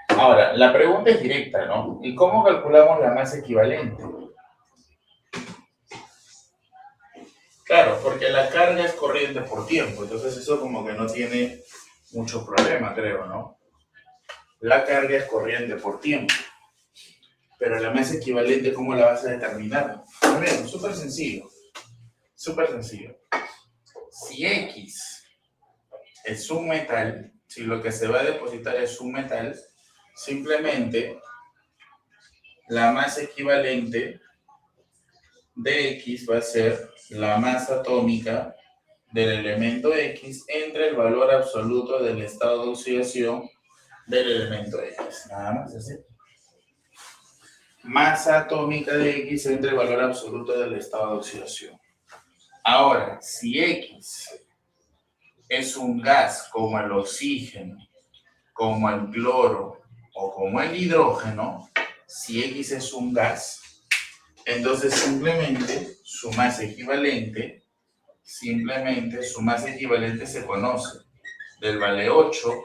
[SPEAKER 1] Ahora, la pregunta es directa, ¿no? ¿Y cómo calculamos la masa equivalente? Claro, porque la carga es corriente por tiempo, entonces eso como que no tiene mucho problema, creo, ¿no? La carga es corriente por tiempo. Pero la masa equivalente, ¿cómo la vas a determinar? Muy bien, súper sencillo. Súper sencillo. Si X es un metal, si lo que se va a depositar es un metal, simplemente la masa equivalente de X va a ser la masa atómica del elemento X entre el valor absoluto del estado de oxidación del elemento X. Nada más así. Masa atómica de X entre el valor absoluto del estado de oxidación. Ahora, si X es un gas como el oxígeno, como el cloro o como el hidrógeno, si X es un gas, entonces simplemente su masa equivalente se conoce del vale 8,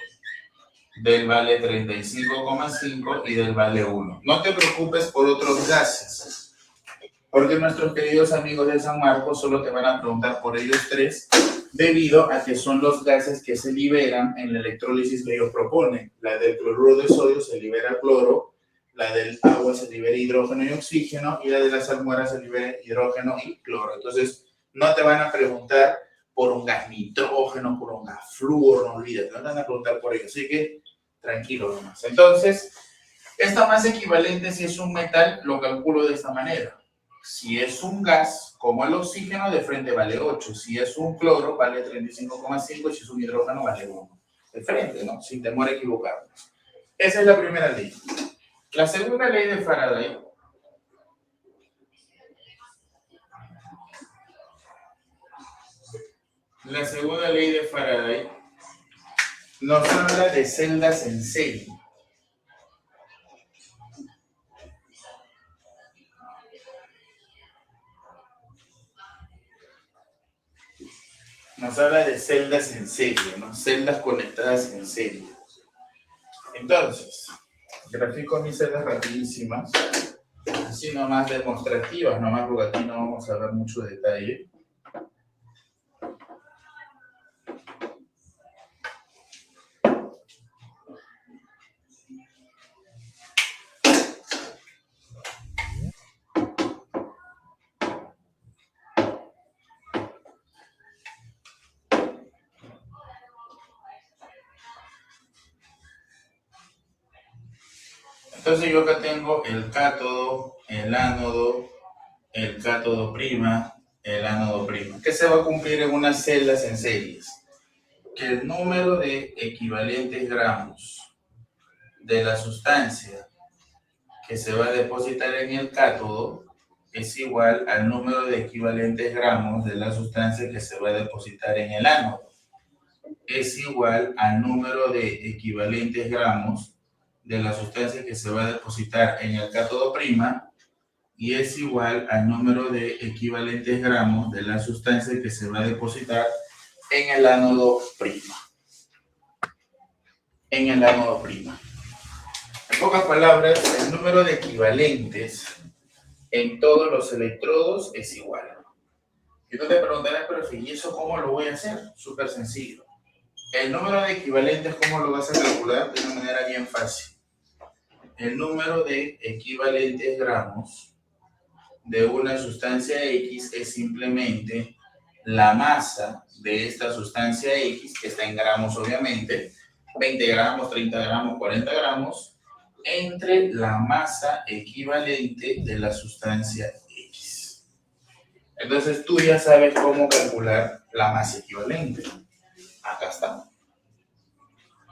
[SPEAKER 1] del vale 35,5 y del vale 1. No te preocupes por otros gases, porque nuestros queridos amigos de San Marcos solo te van a preguntar por ellos tres, debido a que son los gases que se liberan en la electrólisis que ellos proponen. La del cloruro de sodio se libera cloro, la del agua se libera hidrógeno y oxígeno, y la de la salmuera se libera hidrógeno y cloro. Entonces, no te van a preguntar por un gas nitrógeno, por un gas flúor, no olvides, no te van a preguntar por ello. Así que, tranquilo nomás. Entonces, esta masa equivalente, si es un metal, lo calculo de esta manera. Si es un gas, como el oxígeno, de frente vale 8. Si es un cloro, vale 35,5. Y si es un hidrógeno, vale 1. De frente, ¿no? Sin temor a equivocarnos. Esa es la primera ley. La segunda ley de Faraday nos habla de celdas en serie. Nos habla de celdas en serie, ¿no? Celdas conectadas en serie. Entonces, grafico mis celdas rapidísimas, así nomás demostrativas, nomás porque aquí no vamos a ver mucho detalle. Entonces yo acá tengo el cátodo, el ánodo, el cátodo prima, el ánodo prima, que se va a cumplir en unas celdas en series. Que el número de equivalentes gramos de la sustancia que se va a depositar en el cátodo es igual al número de equivalentes gramos de la sustancia que se va a depositar en el ánodo. Es igual al número de equivalentes gramos de la sustancia que se va a depositar en el cátodo prima y es igual al número de equivalentes gramos de la sustancia que se va a depositar en el ánodo prima. En el ánodo prima. En pocas palabras, el número de equivalentes en todos los electrodos es igual. Y tú te preguntarás, pero ¿y eso cómo lo voy a hacer? Súper sencillo. El número de equivalentes, ¿cómo lo vas a calcular? De una manera bien fácil. El número de equivalentes gramos de una sustancia X es simplemente la masa de esta sustancia X, que está en gramos obviamente, 20 gramos, 30 gramos, 40 gramos, entre la masa equivalente de la sustancia X. Entonces tú ya sabes cómo calcular la masa equivalente. Acá está.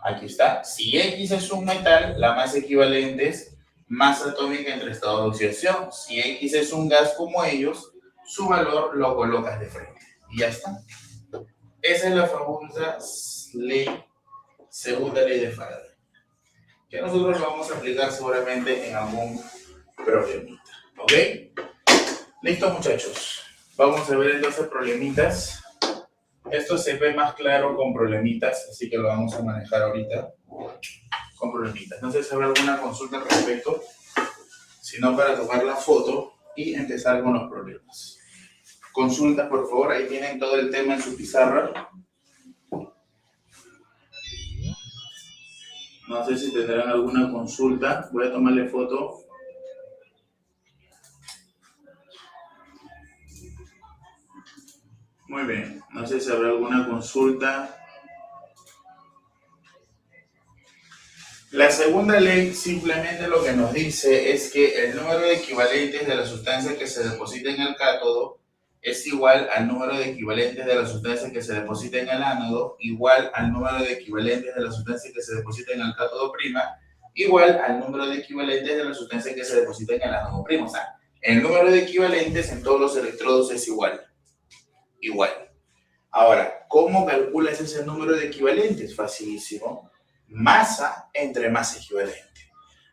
[SPEAKER 1] Aquí está. Si X es un metal, la masa equivalente es masa atómica entre estado de oxidación. Si X es un gas como ellos, su valor lo colocas de frente. Y ya está. Esa es la famosa segunda ley de Faraday, que nosotros lo vamos a aplicar seguramente en algún problemita. ¿Ok? Listo, muchachos. Vamos a ver entonces problemitas. Esto se ve más claro con problemitas, así que lo vamos a manejar ahorita con problemitas. No sé si habrá alguna consulta al respecto, sino para tomar la foto y empezar con los problemas. Consultas, por favor, ahí tienen todo el tema en su pizarra. No sé si tendrán alguna consulta. Voy a tomarle foto. Muy bien. No sé si habrá alguna consulta. La segunda ley simplemente lo que nos dice es que el número de equivalentes de la sustancia que se deposita en el cátodo es igual al número de equivalentes de la sustancia que se deposita en el ánodo, igual al número de equivalentes de la sustancia que se deposita en el cátodo prima, igual al número de equivalentes de la sustancia que se deposita en el ánodo prima. O sea, el número de equivalentes en todos los electrodos es igual. Igual. Ahora, ¿cómo calculas ese número de equivalentes? Facilísimo. Masa entre masa equivalente.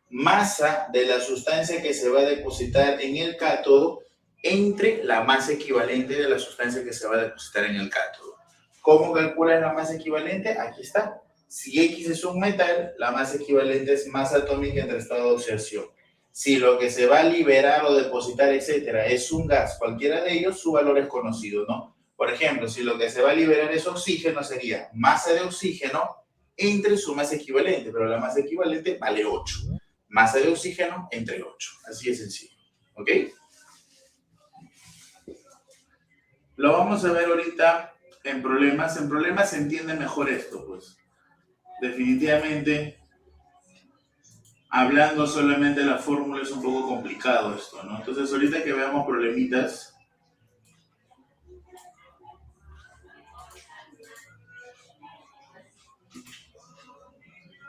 [SPEAKER 1] Masa de la sustancia que se va a depositar en el cátodo entre la masa equivalente de la sustancia que se va a depositar en el cátodo. ¿Cómo calculas la masa equivalente? Aquí está. Si X es un metal, la masa equivalente es masa atómica entre estado de oxidación. Si lo que se va a liberar o depositar, etcétera, es un gas, cualquiera de ellos, su valor es conocido, ¿no? Por ejemplo, si lo que se va a liberar es oxígeno, sería masa de oxígeno entre su masa equivalente, pero la masa equivalente vale 8. Masa de oxígeno entre 8. Así de sencillo. ¿Ok? Lo vamos a ver ahorita en problemas. En problemas se entiende mejor esto, pues. Definitivamente, hablando solamente de la fórmula es un poco complicado esto, ¿no? Entonces, ahorita que veamos problemitas.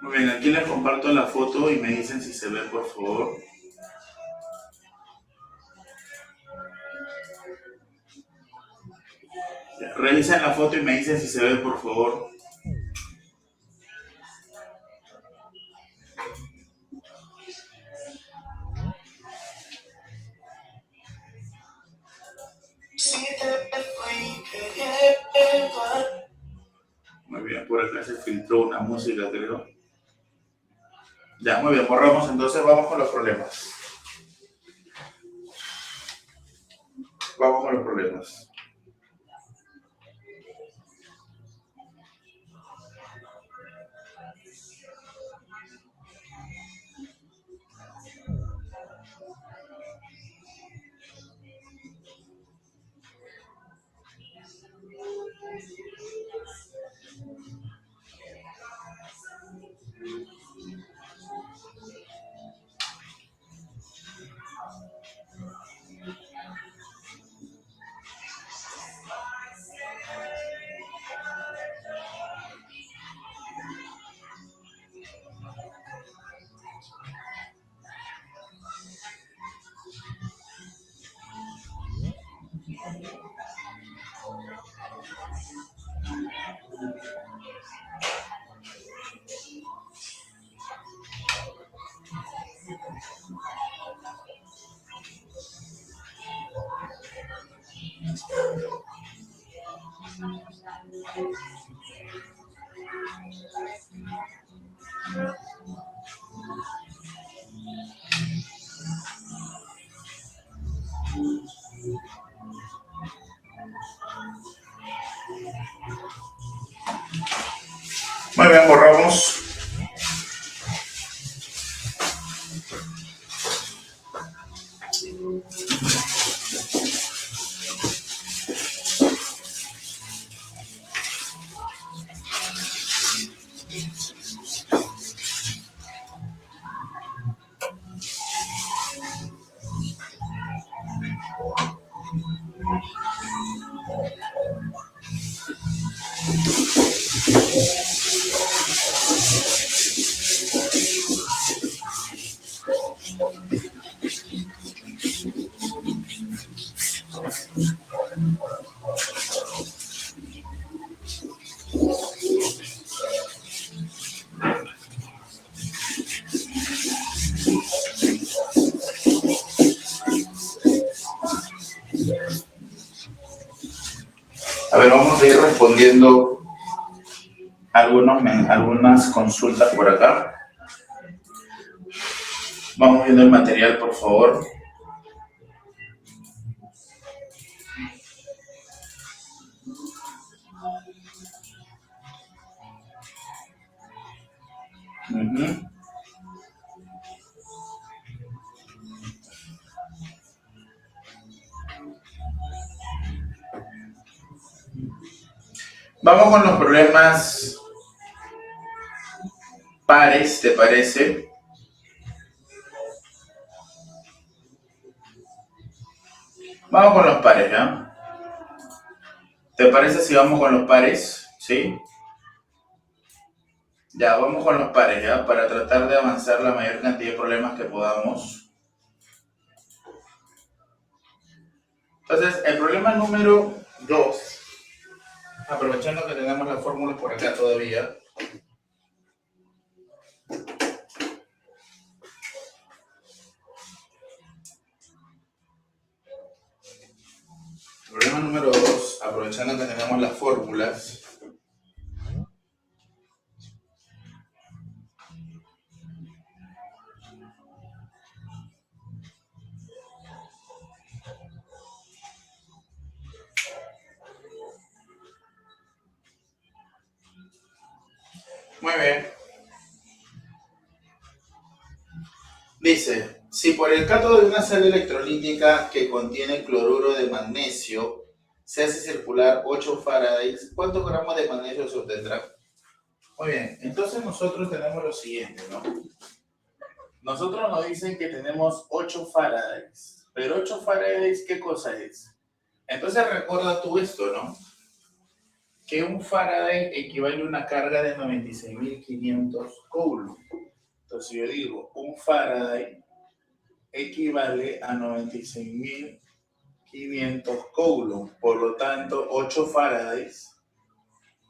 [SPEAKER 1] Muy bien, aquí les comparto la foto y me dicen si se ve, por favor. Revisen la foto y me dicen si se ve, por favor. Muy bien, por acá se filtró una música, creo. Ya, muy bien, borramos, entonces vamos con los problemas. Vamos con los problemas. Muy bien, borramos. A ver, vamos a ir respondiendo algunas consultas por acá. Vamos viendo el material, por favor. Vamos con los problemas pares, ¿te parece? Vamos con los pares, ¿ya? ¿Te parece si vamos con los pares? ¿Sí? Ya, vamos con los pares, ¿ya? Para tratar de avanzar la mayor cantidad de problemas que podamos. Entonces, el problema número 2, aprovechando que tenemos la fórmula por acá todavía. Problema número 2, aprovechando que tenemos las fórmulas. Muy bien. Dice, si por el cátodo de una sal electrolítica que contiene cloruro de magnesio se hace circular 8 farads, ¿cuántos gramos de magnesio se obtendrá? Muy bien, entonces nosotros tenemos lo siguiente, ¿no? Nosotros nos dicen que tenemos 8 farads, pero 8 farads, ¿qué cosa es? Entonces recuerda tú esto, ¿no? Que un Faraday equivale a una carga de 96.500 coulombs. Entonces yo digo, un Faraday equivale a 96.500 coulombs. Por lo tanto, 8 Faradays,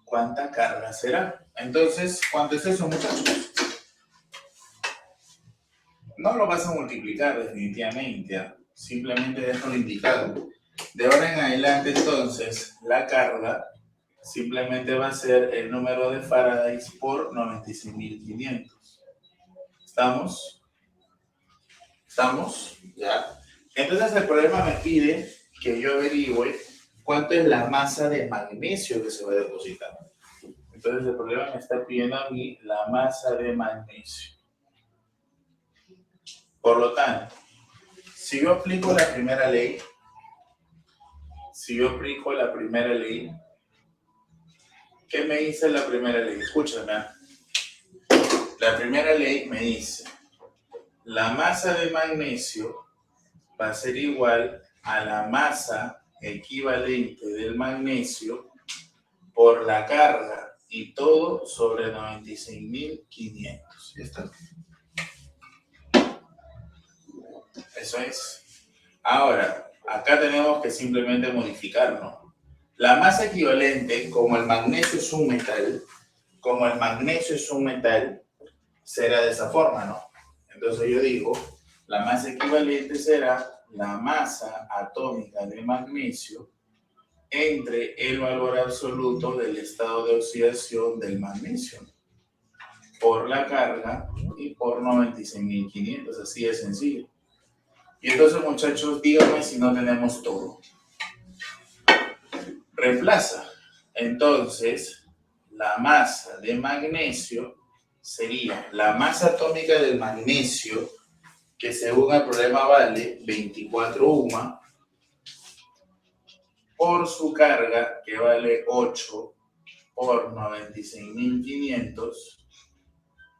[SPEAKER 1] ¿cuánta carga será? Entonces, ¿cuánto es eso, muchachos? No lo vas a multiplicar definitivamente, simplemente déjalo indicado. De ahora en adelante, entonces, la carga simplemente va a ser el número de Faradays por 96.500. ¿Estamos? ¿Estamos? Ya. Entonces el problema me pide que yo averigüe cuánto es la masa de magnesio que se va a depositar. Entonces el problema me está pidiendo a mí la masa de magnesio. Por lo tanto, si yo aplico la primera ley, ¿qué me dice la primera ley? Escúchame. La primera ley me dice, la masa de magnesio va a ser igual a la masa equivalente del magnesio por la carga y todo sobre 96.500. ¿Ya está? Eso es. Ahora, acá tenemos que simplemente modificarnos. La masa equivalente, como el magnesio es un metal, será de esa forma, ¿no? Entonces yo digo, la masa equivalente será la masa atómica de magnesio entre el valor absoluto del estado de oxidación del magnesio por la carga y por 96.500, así de sencillo. Y entonces, muchachos, díganme si no tenemos todo. Reemplaza. Entonces, la masa de magnesio sería la masa atómica del magnesio, que según el problema vale 24 UMA, por su carga, que vale 8 por 96.500,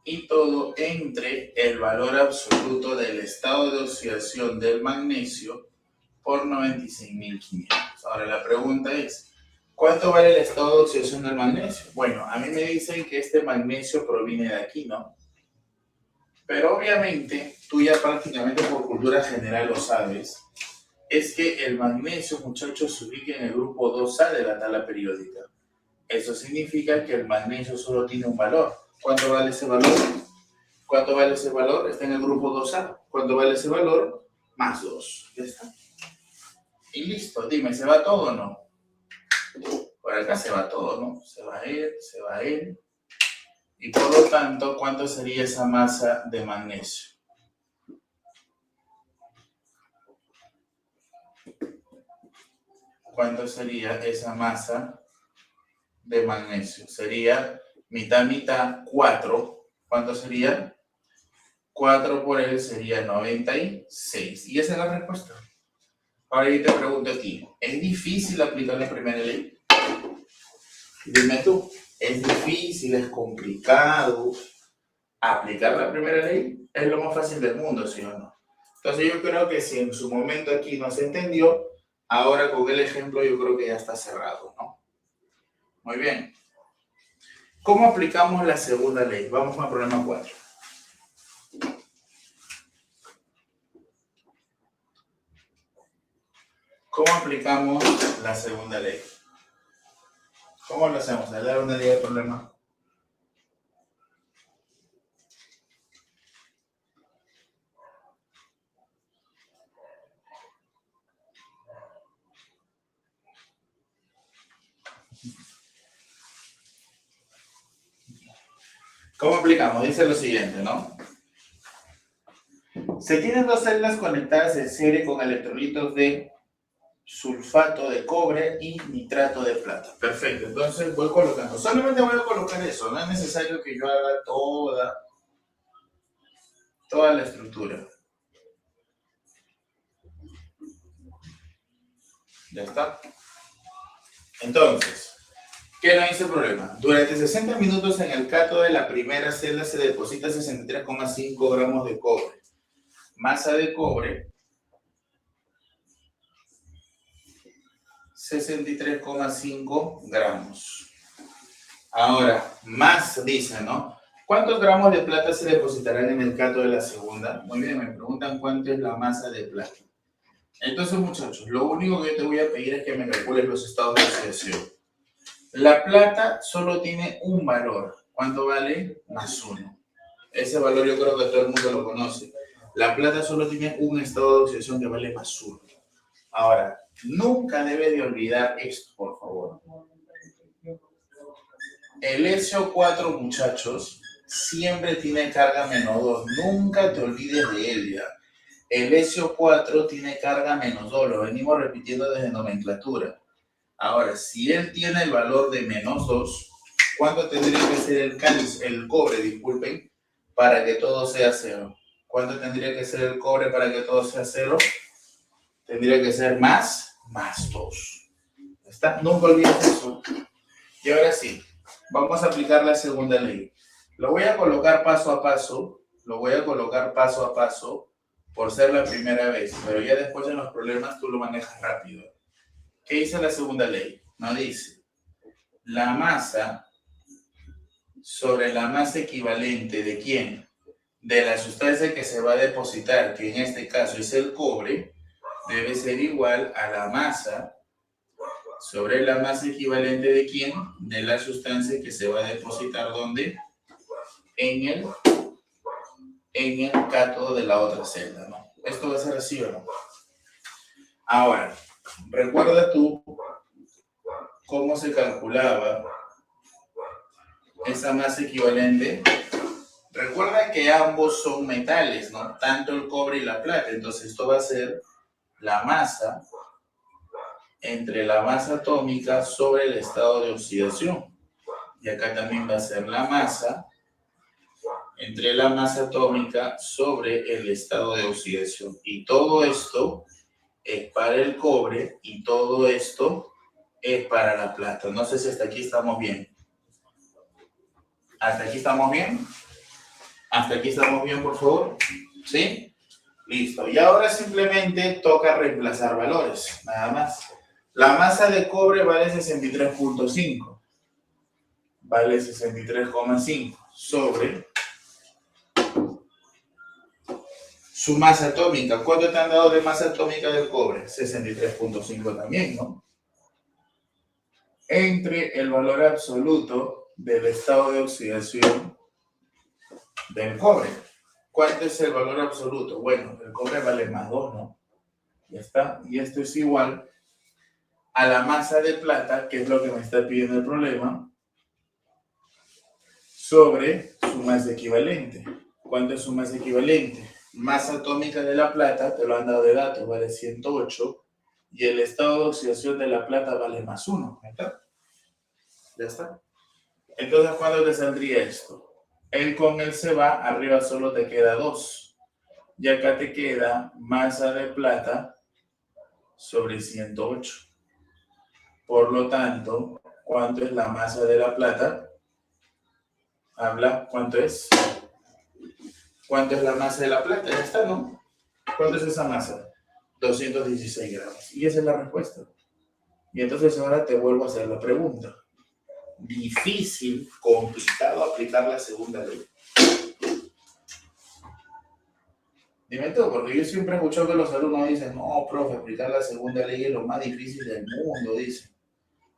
[SPEAKER 1] y todo entre el valor absoluto del estado de oxidación del magnesio por 96.500. Ahora la pregunta es, ¿cuánto vale el estado de oxidación del magnesio? Bueno, a mí me dicen que este magnesio proviene de aquí, ¿no? Pero obviamente, tú ya prácticamente por cultura general lo sabes, es que el magnesio, muchachos, se ubica en el grupo 2A de la tabla periódica. Eso significa que el magnesio solo tiene un valor. ¿Cuánto vale ese valor? ¿Cuánto vale ese valor? Está en el grupo 2A. ¿Cuánto vale ese valor? Más 2. Ya está. Y listo. Dime, ¿se va todo o no? Por acá se va todo, ¿no? Se va él, se va él. Y por lo tanto, ¿cuánto sería esa masa de magnesio? ¿Cuánto sería esa masa de magnesio? Sería mitad, mitad, 4. ¿Cuánto sería? 4 por él sería 96. Y esa es la respuesta. Ahora yo te pregunto a ti, ¿es difícil aplicar la primera ley? Dime tú, ¿es difícil, es complicado aplicar la primera ley? Es lo más fácil del mundo, ¿sí o no? Entonces yo creo que si en su momento aquí no se entendió, ahora con el ejemplo yo creo que ya está cerrado, ¿no? Muy bien. ¿Cómo aplicamos la segunda ley? Vamos al problema 4. ¿Cómo aplicamos la segunda ley? ¿Cómo lo hacemos? A dar una ley de problema. ¿Cómo aplicamos? Dice lo siguiente, ¿no? Se tienen dos celdas conectadas en serie con electrolitos de sulfato de cobre y nitrato de plata. Perfecto, entonces voy colocando. Solamente voy a colocar eso, no es necesario que yo haga toda la estructura. Ya está. Entonces, ¿qué no dice el problema? Durante 60 minutos en el cátodo de la primera celda se deposita 63,5 gramos de cobre. Masa de cobre, 63,5 gramos. Ahora, más dice, ¿no? ¿Cuántos gramos de plata se depositarán en el cátodo de la segunda? Muy bien, me preguntan cuánto es la masa de plata. Entonces, muchachos, lo único que yo te voy a pedir es que me calcules los estados de oxidación. La plata solo tiene un valor. ¿Cuánto vale? Más 1. Ese valor yo creo que todo el mundo lo conoce. La plata solo tiene un estado de oxidación que vale más 1. Ahora, nunca debe de olvidar esto, por favor. El SO4, muchachos, siempre tiene carga menos 2. Nunca te olvides de él ya. El SO4 tiene carga menos 2. Lo venimos repitiendo desde nomenclatura. Ahora, si él tiene el valor de menos 2, ¿cuánto tendría que ser el cobre, disculpen, para que todo sea 0? ¿Cuánto tendría que ser el cobre para que todo sea 0? Tendría que ser más 2. ¿Está? Nunca olvides eso. Y ahora sí, vamos a aplicar la segunda ley. Lo voy a colocar paso a paso. Por ser la primera vez. Pero ya después en los problemas tú lo manejas rápido. ¿Qué dice la segunda ley? No dice la masa sobre la masa equivalente ¿de quién? De la sustancia que se va a depositar, que en este caso es el cobre, debe ser igual a la masa sobre la masa equivalente de ¿quién? De la sustancia que se va a depositar ¿dónde? En el cátodo de la otra celda, ¿no? Esto va a ser así o no. Ahora, recuerda tú cómo se calculaba esa masa equivalente. Recuerda que ambos son metales, ¿no? Tanto el cobre y la plata. Entonces esto va a ser la masa entre la masa atómica sobre el estado de oxidación. Y acá también va a ser la masa entre la masa atómica sobre el estado de oxidación. Y todo esto es para el cobre y todo esto es para la plata. No sé si hasta aquí estamos bien. ¿Hasta aquí estamos bien? ¿Hasta aquí estamos bien, por favor? ¿Sí? Listo. Y ahora simplemente toca reemplazar valores, nada más. La masa de cobre vale 63.5. Vale 63,5 sobre su masa atómica. ¿Cuánto te han dado de masa atómica del cobre? 63.5 también, ¿no? Entre el valor absoluto del estado de oxidación del cobre. ¿Cuánto es el valor absoluto? Bueno, el cobre vale más 2, ¿no? Ya está. Y esto es igual a la masa de plata, que es lo que me está pidiendo el problema, sobre su masa equivalente. ¿Cuánto es su masa equivalente? Masa atómica de la plata, te lo han dado de datos, vale 108, y el estado de oxidación de la plata vale más 1. ¿Está? Ya está. Entonces, ¿cuándo te saldría esto? El con el se va, arriba solo te queda 2. Y acá te queda masa de plata sobre 108. Por lo tanto, ¿cuánto es la masa de la plata? Habla, ¿cuánto es? ¿Cuánto es la masa de la plata? Ya está, ¿no? ¿Cuánto es esa masa? 216 gramos. Y esa es la respuesta. Y entonces ahora te vuelvo a hacer la pregunta. Difícil, complicado aplicar la segunda ley. Dime tú, porque yo siempre he escuchado que los alumnos dicen, no, profe, aplicar la segunda ley es lo más difícil del mundo, dicen.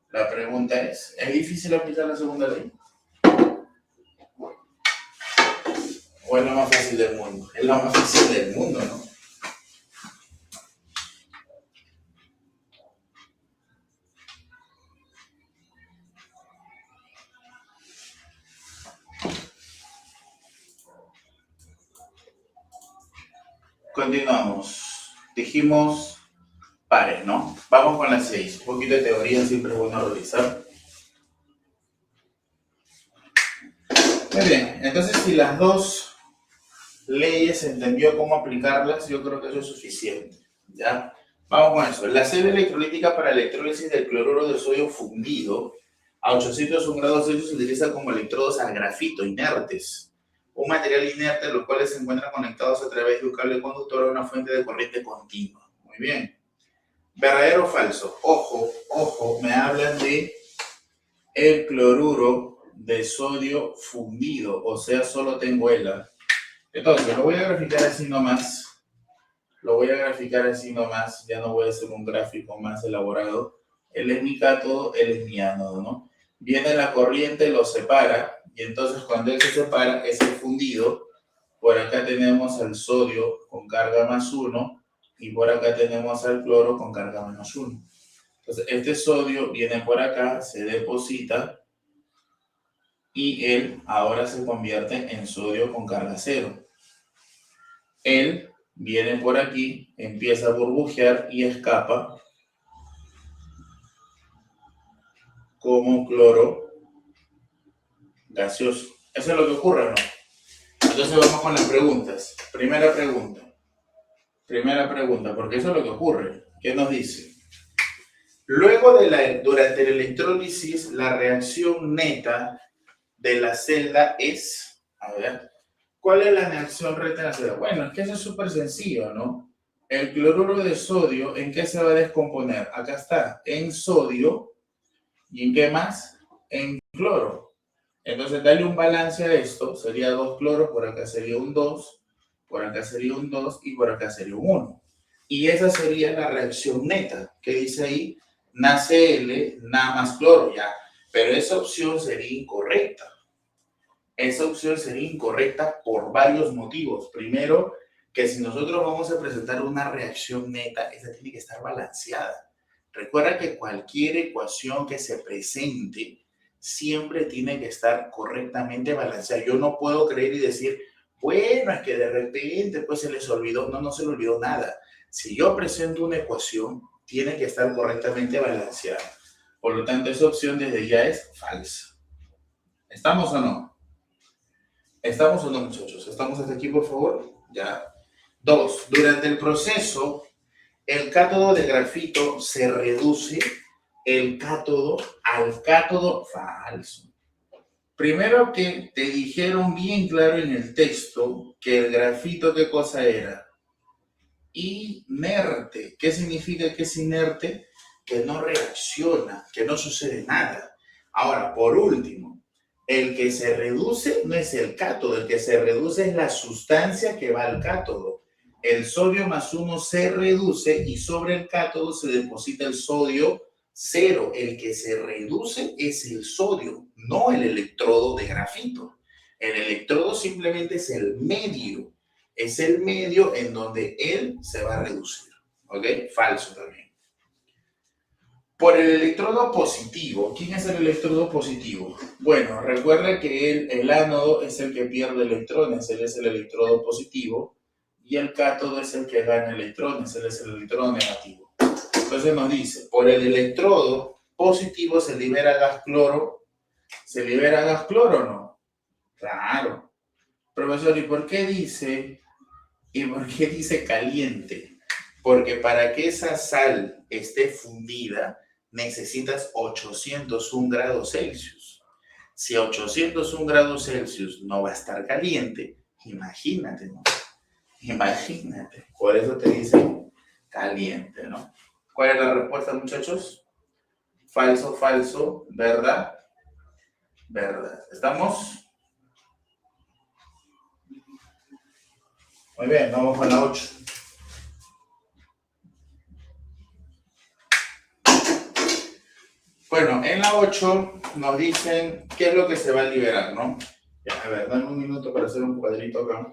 [SPEAKER 1] La pregunta es difícil aplicar la segunda ley? ¿O es lo más fácil del mundo? Es lo más fácil del mundo, ¿no? Continuamos. Dijimos pares, ¿no? Vamos con las 6. Un poquito de teoría siempre es bueno revisar. Muy bien, entonces si las dos leyes se entendió cómo aplicarlas, yo creo que eso es suficiente, ¿ya? Vamos con eso. La celda electrolítica para electrólisis del cloruro de sodio fundido a 801 grados Celsius se utiliza como electrodos al grafito inertes, un material inerte los cuales se encuentran conectados a través de un cable conductor a una fuente de corriente continua. Muy bien. ¿Verdadero o falso? Ojo, ojo, me hablan de el cloruro de sodio fundido, o sea, solo tengo el A. Entonces, lo voy a graficar así nomás. Lo voy a graficar así nomás. Ya no voy a hacer un gráfico más elaborado. Él es mi cátodo, él es mi ánodo, ¿no? Viene la corriente, lo separa, y entonces cuando él se separa, es el fundido. Por acá tenemos al sodio con carga más 1, y por acá tenemos al cloro con carga menos 1. Entonces, este sodio viene por acá, se deposita, y él ahora se convierte en sodio con carga 0. Él viene por aquí, empieza a burbujear y escapa como cloro gaseoso. ¿Eso es lo que ocurre o no? Entonces vamos con las preguntas. Primera pregunta, porque eso es lo que ocurre. ¿Qué nos dice? Luego durante la electrólisis, la reacción neta de la celda es, a ver, ¿cuál es la reacción neta de la celda? Bueno, es que eso es súper sencillo, ¿no? El cloruro de sodio, ¿en qué se va a descomponer? Acá está, en sodio. ¿Y en qué más? En cloro. Entonces, dale un balance a esto. Sería 2 cloros, por acá sería un 2, por acá sería un 2 y por acá sería un 1. Y esa sería la reacción neta. ¿Qué dice ahí? NaCl, Na más cloro, ya. Pero esa opción sería incorrecta. Esa opción sería incorrecta por varios motivos. Primero, que si nosotros vamos a presentar una reacción neta, esa tiene que estar balanceada. Recuerda que cualquier ecuación que se presente siempre tiene que estar correctamente balanceada. Yo no puedo creer y decir, bueno, es que de repente pues se les olvidó. No, no se le olvidó nada. Si yo presento una ecuación, tiene que estar correctamente balanceada. Por lo tanto, esa opción desde ya es falsa. ¿Estamos o no? ¿Estamos o no, muchachos? ¿Estamos hasta aquí, por favor? Ya. 2. Durante el proceso, el cátodo de grafito se reduce el cátodo al cátodo falso. Primero que te dijeron bien claro en el texto que el grafito, ¿qué cosa era? Inerte. ¿Qué significa que es inerte? Que no reacciona, que no sucede nada. Ahora, por último, el que se reduce no es el cátodo, el que se reduce es la sustancia que va al cátodo. El sodio más 1 se reduce y sobre el cátodo se deposita el sodio 0. El que se reduce es el sodio, no el electrodo de grafito. El electrodo simplemente es el medio. Es el medio en donde él se va a reducir. ¿Ok? Falso también. Por el electrodo positivo. ¿Quién es el electrodo positivo? Bueno, recuerda que el ánodo es el que pierde electrones, él es el electrodo positivo, y el cátodo es el que gana electrones, él es el electrodo negativo. Entonces nos dice, por el electrodo positivo se libera gas cloro. ¿Se libera gas cloro o no? Claro. Profesor, ¿y por qué dice caliente? Porque para que esa sal esté fundida, necesitas 801 grados Celsius. Si 801 grados Celsius no va a estar caliente, imagínate, ¿no? Imagínate. Por eso te dicen caliente, ¿no? ¿Cuál es la respuesta, muchachos? Falso, falso, verdad, verdad. ¿Estamos? Muy bien, vamos con la 8. Bueno, en la 8 nos dicen qué es lo que se va a liberar, ¿no? Ya, a ver, dame un minuto para hacer un cuadrito acá.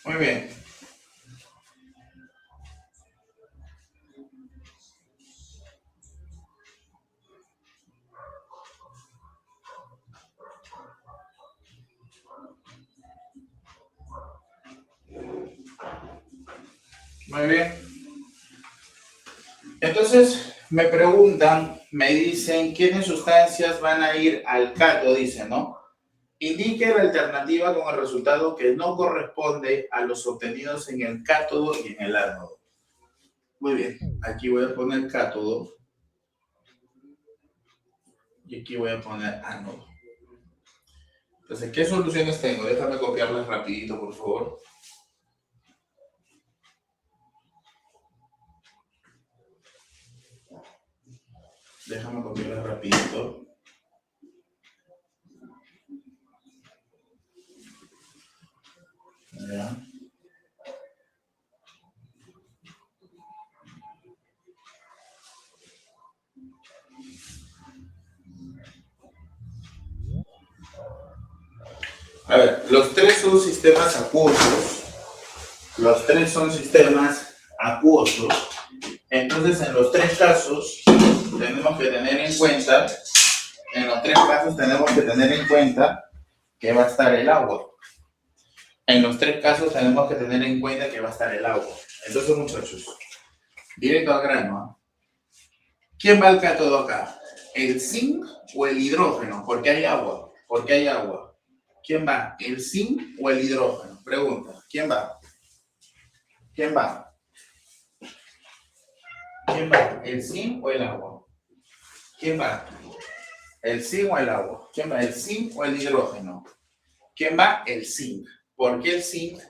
[SPEAKER 1] Muy bien. Muy bien. Entonces, me preguntan, me dicen, ¿quiénes sustancias van a ir al cátodo? Dice, ¿no? Indique la alternativa con el resultado que no corresponde a los obtenidos en el cátodo y en el ánodo. Muy bien, aquí voy a poner cátodo y aquí voy a poner ánodo. Entonces, ¿qué soluciones tengo? Déjame copiarlas rapidito, por favor. Déjame copiarlas rapidito. Ya. A ver, los tres son sistemas acuosos. Los tres son sistemas acuosos. Entonces, en los tres casos, tenemos que tener en cuenta, que va a estar el agua. En los tres casos tenemos que tener en cuenta que va a estar el agua. Entonces, muchachos, directo al grano. ¿Quién va al cátodo acá? ¿El zinc o el hidrógeno? Porque hay agua. Porque hay agua. ¿Quién va? ¿El zinc o el hidrógeno? Pregunta. ¿Quién va? ¿Quién va? ¿Quién va? ¿El zinc o el agua? ¿Quién va? ¿El zinc o el agua? ¿Quién va? ¿El zinc o el hidrógeno? ¿Quién va? El zinc. Porque el zinc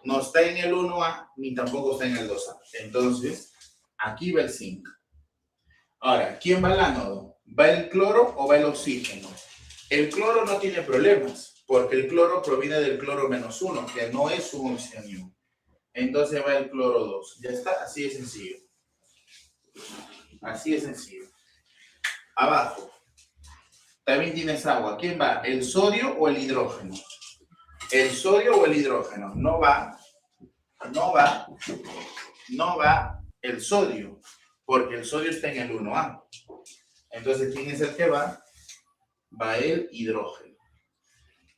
[SPEAKER 1] no está en el 1A ni tampoco está en el 2A. Entonces, aquí va el zinc. Ahora, ¿quién va al ánodo? ¿Va el cloro o va el oxígeno? El cloro no tiene problemas, porque el cloro proviene del cloro -1, que no es un oxígeno. Entonces va el cloro 2. Ya está, así de sencillo. Así de sencillo. Abajo. También tienes agua. ¿Quién va? ¿El sodio o el hidrógeno? ¿El sodio o el hidrógeno? No va el sodio, porque el sodio está en el 1A. Entonces, ¿quién es el que va? Va el hidrógeno.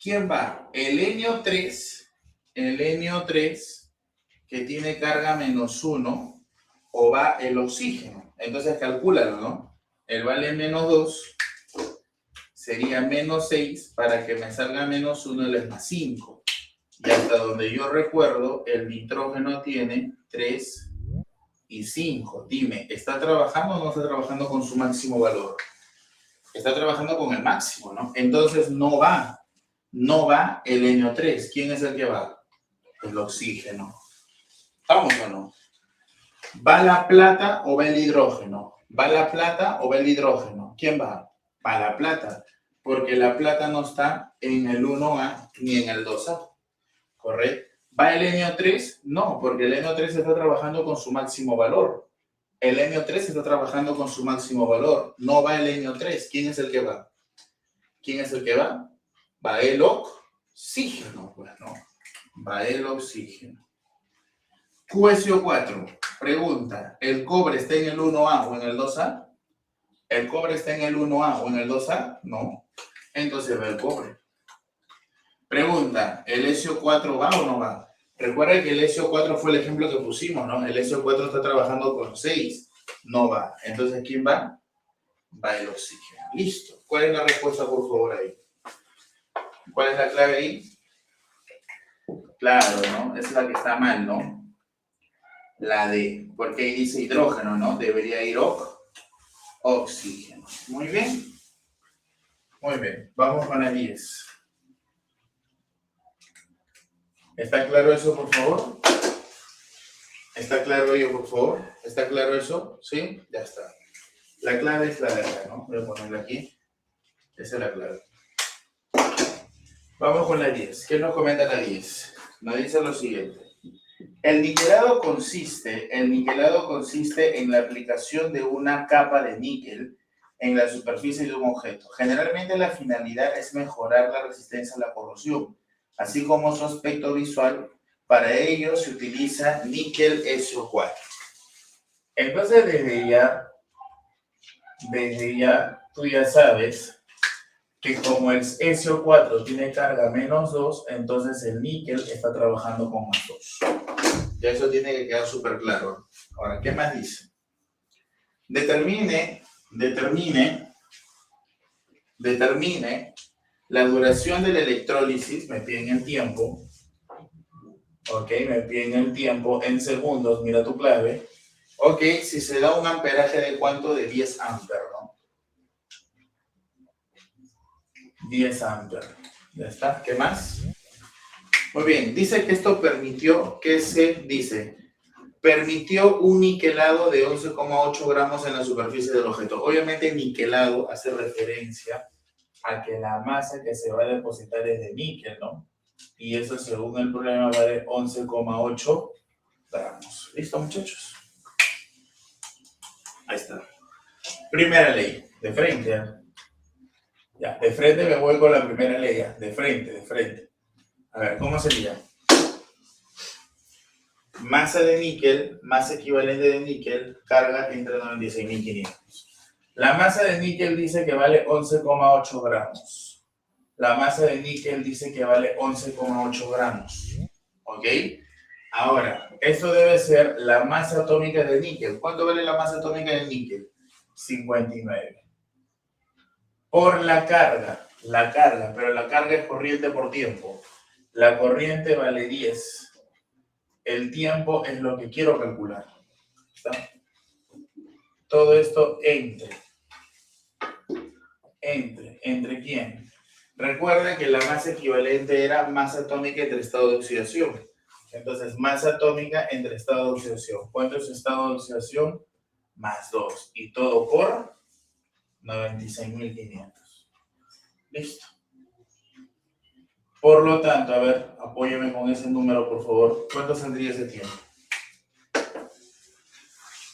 [SPEAKER 1] ¿Quién va? El helio 3, que tiene carga -1, o va el oxígeno. Entonces, calcúlalo, ¿no? El vale -2 sería -6, para que me salga -1, él es +5. Y hasta donde yo recuerdo, el nitrógeno tiene 3 y 5. Dime, ¿está trabajando o no está trabajando con su máximo valor? Está trabajando con el máximo, ¿no? Entonces no va el helio 3. ¿Quién es el que va? El oxígeno. ¿Vamos o no? ¿Va la plata o va el hidrógeno? ¿Va la plata o va el hidrógeno? ¿Quién va? Va la plata, porque la plata no está en el 1A ni en el 2A. ¿Correcto? ¿Va el helio 3? No, porque el helio 3 está trabajando con su máximo valor. El helio 3 está trabajando con su máximo valor. No va el helio 3. ¿Quién es el que va? ¿Quién es el que va? Va el oxígeno. Pues no. Va el oxígeno. QSO4. Pregunta. ¿El cobre está en el 1A o en el 2A? ¿El cobre está en el 1A o en el 2A? No. Entonces va el cobre. Pregunta, ¿el SO4 va o no va? Recuerda que el SO4 fue el ejemplo que pusimos, ¿no? El SO4 está trabajando con 6, no va. Entonces, ¿quién va? Va el oxígeno. Listo. ¿Cuál es la respuesta, por favor, ahí? ¿Cuál es la clave ahí? Claro, ¿no? Esa es la que está mal, ¿no? La D, porque ahí dice hidrógeno, ¿no? Debería ir oxígeno. Muy bien. Muy bien. Vamos con la 10. ¿Está claro eso, por favor? ¿Está claro ello, por favor? ¿Está claro eso? ¿Sí? Ya está. La clave es la de acá, ¿no? Voy a ponerla aquí. Esa es la clave. Vamos con la 10. ¿Qué nos comenta la 10? Nos dice lo siguiente. El niquelado consiste en la aplicación de una capa de níquel en la superficie de un objeto. Generalmente la finalidad es mejorar la resistencia a la corrosión, así como su aspecto visual. Para ello se utiliza níquel SO4. Entonces desde ya tú ya sabes que como el SO4 tiene carga -2, entonces el níquel está trabajando con +2. Ya eso tiene que quedar súper claro. Ahora, ¿qué más dice? Determine la duración de la electrólisis, me piden el tiempo. Ok, me piden el tiempo en segundos, mira tu clave. Ok, si se da un amperaje de ¿cuánto? De 10 amperes, ¿no? 10 amperes. Ya está, ¿qué más? Muy bien, dice que esto permitió un niquelado de 11,8 gramos en la superficie del objeto. Obviamente niquelado hace referencia a que la masa que se va a depositar es de níquel, ¿no? Y eso según el problema va de 11,8 gramos. ¿Listo, muchachos? Ahí está. Primera ley, de frente. Ya, de frente me voy con la primera ley, ya. De frente. A ver, ¿cómo sería? Masa de níquel, masa equivalente de níquel, carga entre 96.500. La masa de níquel dice que vale 11,8 gramos. La masa de níquel dice que vale 11,8 gramos. ¿Ok? Ahora, esto debe ser la masa atómica de níquel. ¿Cuánto vale la masa atómica de níquel? 59. Por la carga, pero la carga es corriente por tiempo. La corriente vale 10. El tiempo es lo que quiero calcular. ¿Está? Todo esto ¿entre quién? Recuerda que la masa equivalente era masa atómica entre estado de oxidación. Entonces, masa atómica entre estado de oxidación. ¿Cuánto es estado de oxidación? Más 2. Y todo por 96.500. Listo. Por lo tanto, a ver, apóyame con ese número, por favor. ¿Cuánto saldría ese tiempo?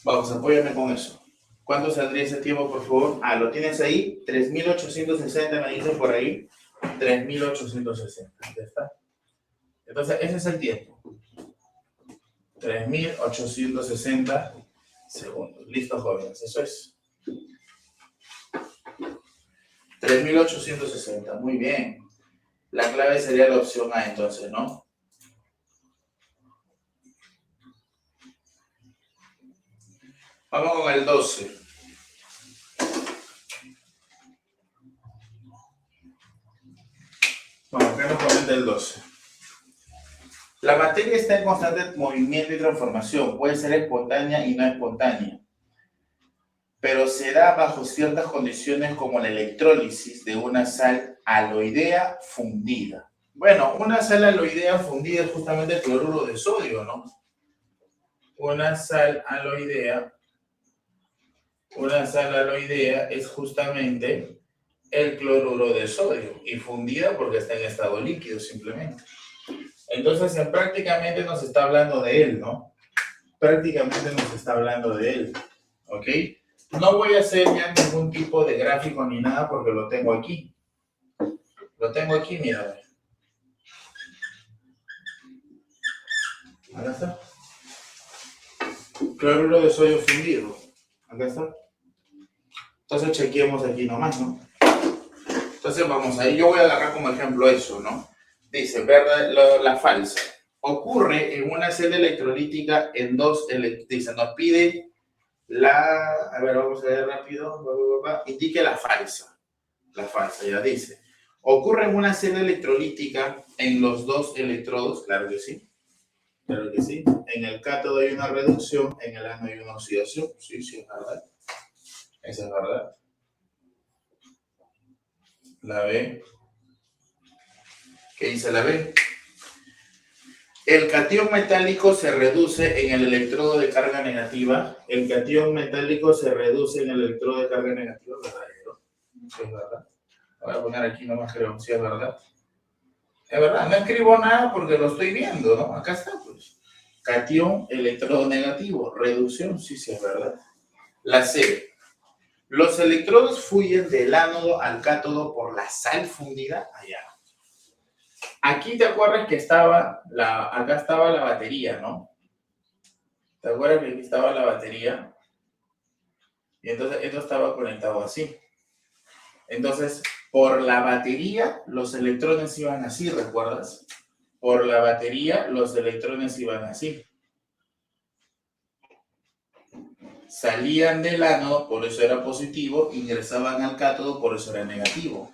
[SPEAKER 1] Vamos, apóyame con eso. ¿Cuánto saldría ese tiempo, por favor? Ah, ¿lo tienes ahí? 3.860 me dicen por ahí. 3.860. Ya está. Entonces, ese es el tiempo. 3.860 segundos. Listo, jóvenes. Eso es. 3.860. Muy bien. La clave sería la opción A, entonces, ¿no? Vamos con el 12. Vamos, ¿qué nos comenta el 12? La materia está en constante movimiento y transformación. Puede ser espontánea y no espontánea, pero se da bajo ciertas condiciones como la electrólisis de una sal aloidea fundida. Bueno, una sal aloidea fundida es justamente el cloruro de sodio, ¿no? Una sal aloidea es justamente el cloruro de sodio y fundida porque está en estado líquido simplemente. Entonces, prácticamente nos está hablando de él, ¿no? Prácticamente nos está hablando de él, ¿ok? No voy a hacer ya ningún tipo de gráfico ni nada porque lo tengo aquí. Lo tengo aquí, mira. Acá está. Cloruro de sodio fundido. Acá está. Entonces chequeemos aquí nomás, ¿no? Entonces vamos ahí. Yo voy a agarrar como ejemplo eso, ¿no? Dice, verdad, la falsa. Ocurre en una celda electrolítica en dos, dice, nos pide a ver, vamos a ver rápido, indique la falsa. La falsa, ya dice. Ocurre en una celda electrolítica en los dos electrodos, claro que sí. Claro que sí. En el cátodo hay una reducción, en el ánodo hay una oxidación. Sí, sí, es verdad. Esa es verdad. La B. ¿Qué dice la B? El catión metálico se reduce en el electrodo de carga negativa. El catión metálico se reduce en el electrodo de carga negativa, verdadero. Sí, es verdad. Voy a poner aquí nomás, creo, sí es verdad. Es verdad, no escribo nada porque lo estoy viendo, ¿no? Acá está, pues. Catión, electrodo negativo, reducción, sí, sí es verdad. La C. Los electrodos fluyen del ánodo al cátodo por la sal fundida allá. Aquí te acuerdas que acá estaba la batería, ¿no? ¿Te acuerdas que aquí estaba la batería? Y entonces esto estaba conectado así. Entonces, por la batería, los electrones iban así, ¿recuerdas? Por la batería, los electrones iban así. Salían del ánodo, por eso era positivo, ingresaban al cátodo, por eso era negativo.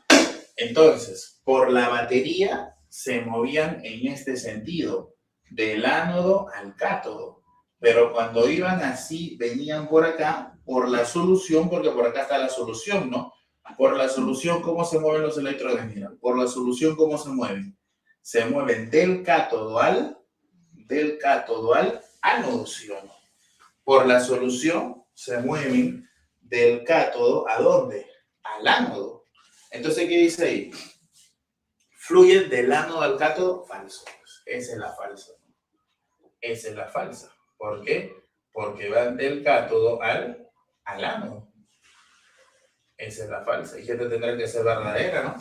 [SPEAKER 1] Entonces, por la batería se movían en este sentido, del ánodo al cátodo. Pero cuando iban así, venían por acá, por la solución, porque por acá está la solución, ¿no? Por la solución, ¿cómo se mueven los electrones? Mira, por la solución, ¿cómo se mueven? Se mueven del cátodo al ánodo, ¿sí o no? Por la solución se mueven del cátodo ¿a dónde? Al ánodo. Entonces, ¿qué dice ahí? Fluyen del ánodo al cátodo, falso. Esa es la falsa. Esa es la falsa. ¿Por qué? Porque van del cátodo al ánodo. Esa es la falsa. Y esta tendrá que ser verdadera, ¿no?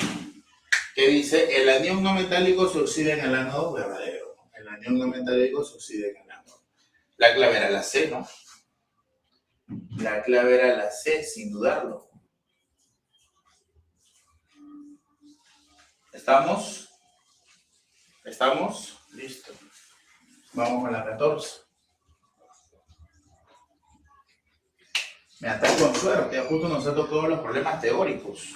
[SPEAKER 1] ¿Qué dice? El anión no metálico se oxida en el ánodo, verdadero. El anión no metálico se oxida en el ánodo. La clave era la C, ¿no? La clave era la C, sin dudarlo. ¿Estamos? ¿Estamos? Listo. Vamos con la 14. Me está con suerte, justo nos ha tocado los problemas teóricos.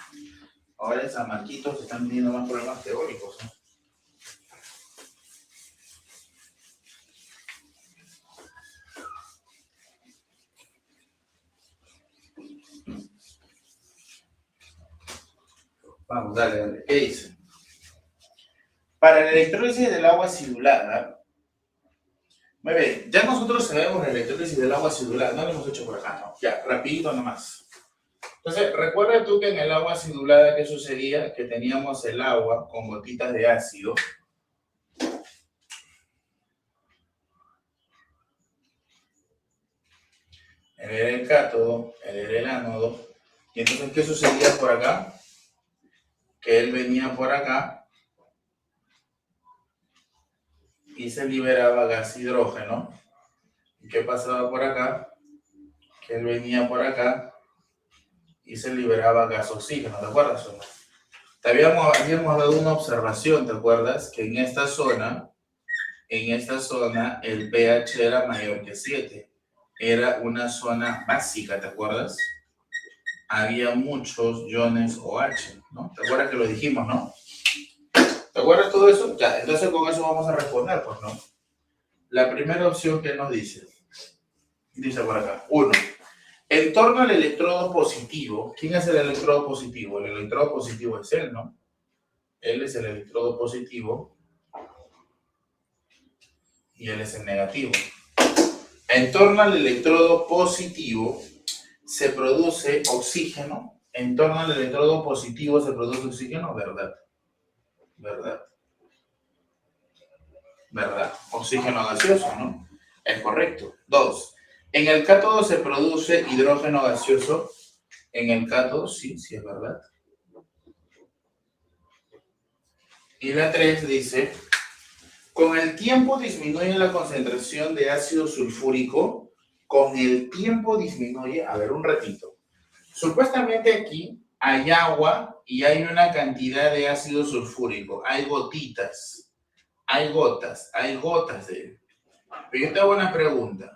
[SPEAKER 1] Ahora en San Marquitos se están viniendo más problemas teóricos, ¿no? Vamos, dale, dale. ¿Qué dice? Para la electrólisis del agua acidulada, muy bien, ya nosotros sabemos la electrólisis del agua acidulada, no lo hemos hecho por acá, ¿no? Ya, rapidito nomás. Entonces, recuerda tú que en el agua acidulada, ¿qué sucedía? Que teníamos el agua con gotitas de ácido. Él era el cátodo, él era el ánodo. Y entonces, ¿qué sucedía por acá? Que él venía por acá y se liberaba gas hidrógeno. ¿Y qué pasaba por acá? Que él venía por acá y se liberaba gas oxígeno, ¿te acuerdas o no? Habíamos dado una observación, ¿te acuerdas? Que en esta zona el pH era mayor que 7. Era una zona básica, ¿te acuerdas? Había muchos iones OH, ¿no? ¿Te acuerdas que lo dijimos, no? ¿Te acuerdas todo eso? Ya, entonces con eso vamos a responder, pues, ¿no? La primera opción que nos dice por acá, 1. En torno al electrodo positivo, ¿quién es el electrodo positivo? El electrodo positivo es él, ¿no? Él es el electrodo positivo y él es el negativo. En torno al electrodo positivo se produce oxígeno. En torno al electrodo positivo se produce oxígeno, ¿verdad? ¿Verdad? ¿Verdad? Oxígeno gaseoso, ¿no? Es correcto. 2. En el cátodo se produce hidrógeno gaseoso. En el cátodo, sí, sí es verdad. Y la 3 dice, con el tiempo disminuye la concentración de ácido sulfúrico. Con el tiempo disminuye, a ver, un ratito. Supuestamente aquí hay agua y hay una cantidad de ácido sulfúrico. Hay gotitas, hay gotas de... Pero yo te hago una pregunta.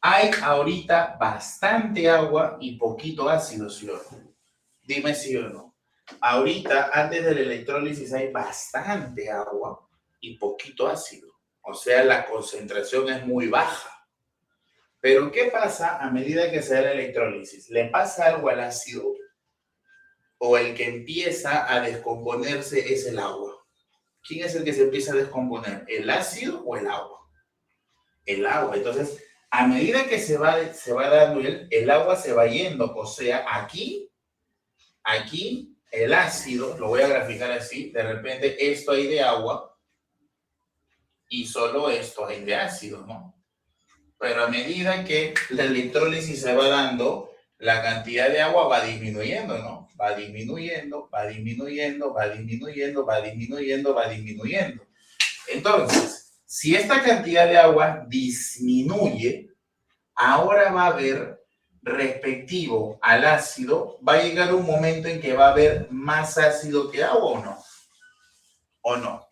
[SPEAKER 1] Hay ahorita bastante agua y poquito ácido, ¿sí o no? Dime sí o no. Ahorita, antes de la electrólisis, hay bastante agua y poquito ácido. O sea, la concentración es muy baja. Pero, ¿qué pasa a medida que se da la electrólisis? ¿Le pasa algo al ácido? ¿O el que empieza a descomponerse es el agua? ¿Quién es el que se empieza a descomponer? ¿El ácido o el agua? El agua. Entonces, a medida que se va dando el agua se va yendo. O sea, aquí el ácido, lo voy a graficar así, de repente esto hay de agua y solo esto hay de ácido, ¿no? Pero a medida que la electrólisis se va dando, la cantidad de agua va disminuyendo, ¿no? Va disminuyendo, va disminuyendo, va disminuyendo, va disminuyendo, va disminuyendo. Entonces, si esta cantidad de agua disminuye, ahora va a haber respectivo al ácido, va a llegar un momento en que va a haber más ácido que agua, ¿o no? ¿O no?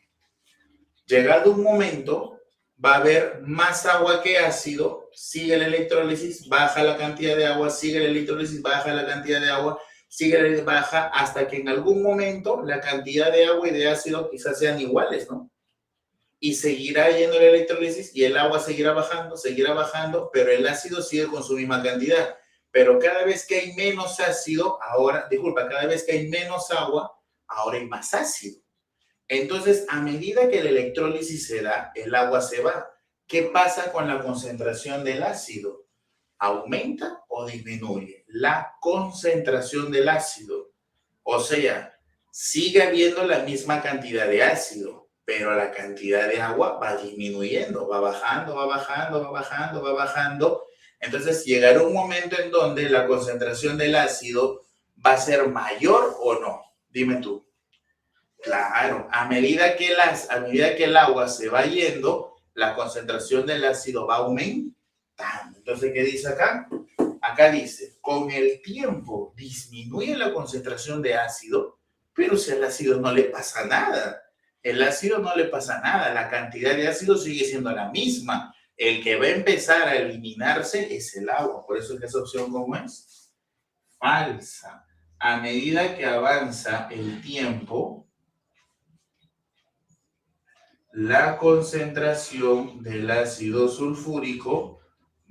[SPEAKER 1] Llegado un momento, va a haber más agua que ácido, sigue la electrólisis, baja la cantidad de agua, sigue la electrólisis, baja la cantidad de agua, sigue la baja, hasta que en algún momento la cantidad de agua y de ácido quizás sean iguales, ¿no? Y seguirá yendo la electrólisis y el agua seguirá bajando, pero el ácido sigue con su misma cantidad. Pero cada vez que hay menos ácido, cada vez que hay menos agua, ahora hay más ácido. Entonces, a medida que la electrólisis se da, el agua se va. ¿Qué pasa con la concentración del ácido? ¿Aumenta o disminuye? La concentración del ácido. O sea, sigue habiendo la misma cantidad de ácido, pero la cantidad de agua va disminuyendo, va bajando, va bajando, va bajando, va bajando. Entonces llegará un momento en donde la concentración del ácido va a ser mayor o no. Dime tú. Claro, a medida que el agua se va yendo, la concentración del ácido va aumentando. Entonces, ¿qué dice acá? Acá dice, con el tiempo disminuye la concentración de ácido, pero si al ácido no le pasa nada. El ácido no le pasa nada, la cantidad de ácido sigue siendo la misma. El que va a empezar a eliminarse es el agua. Por eso es que esa opción, ¿cómo es? Falsa. A medida que avanza el tiempo, la concentración del ácido sulfúrico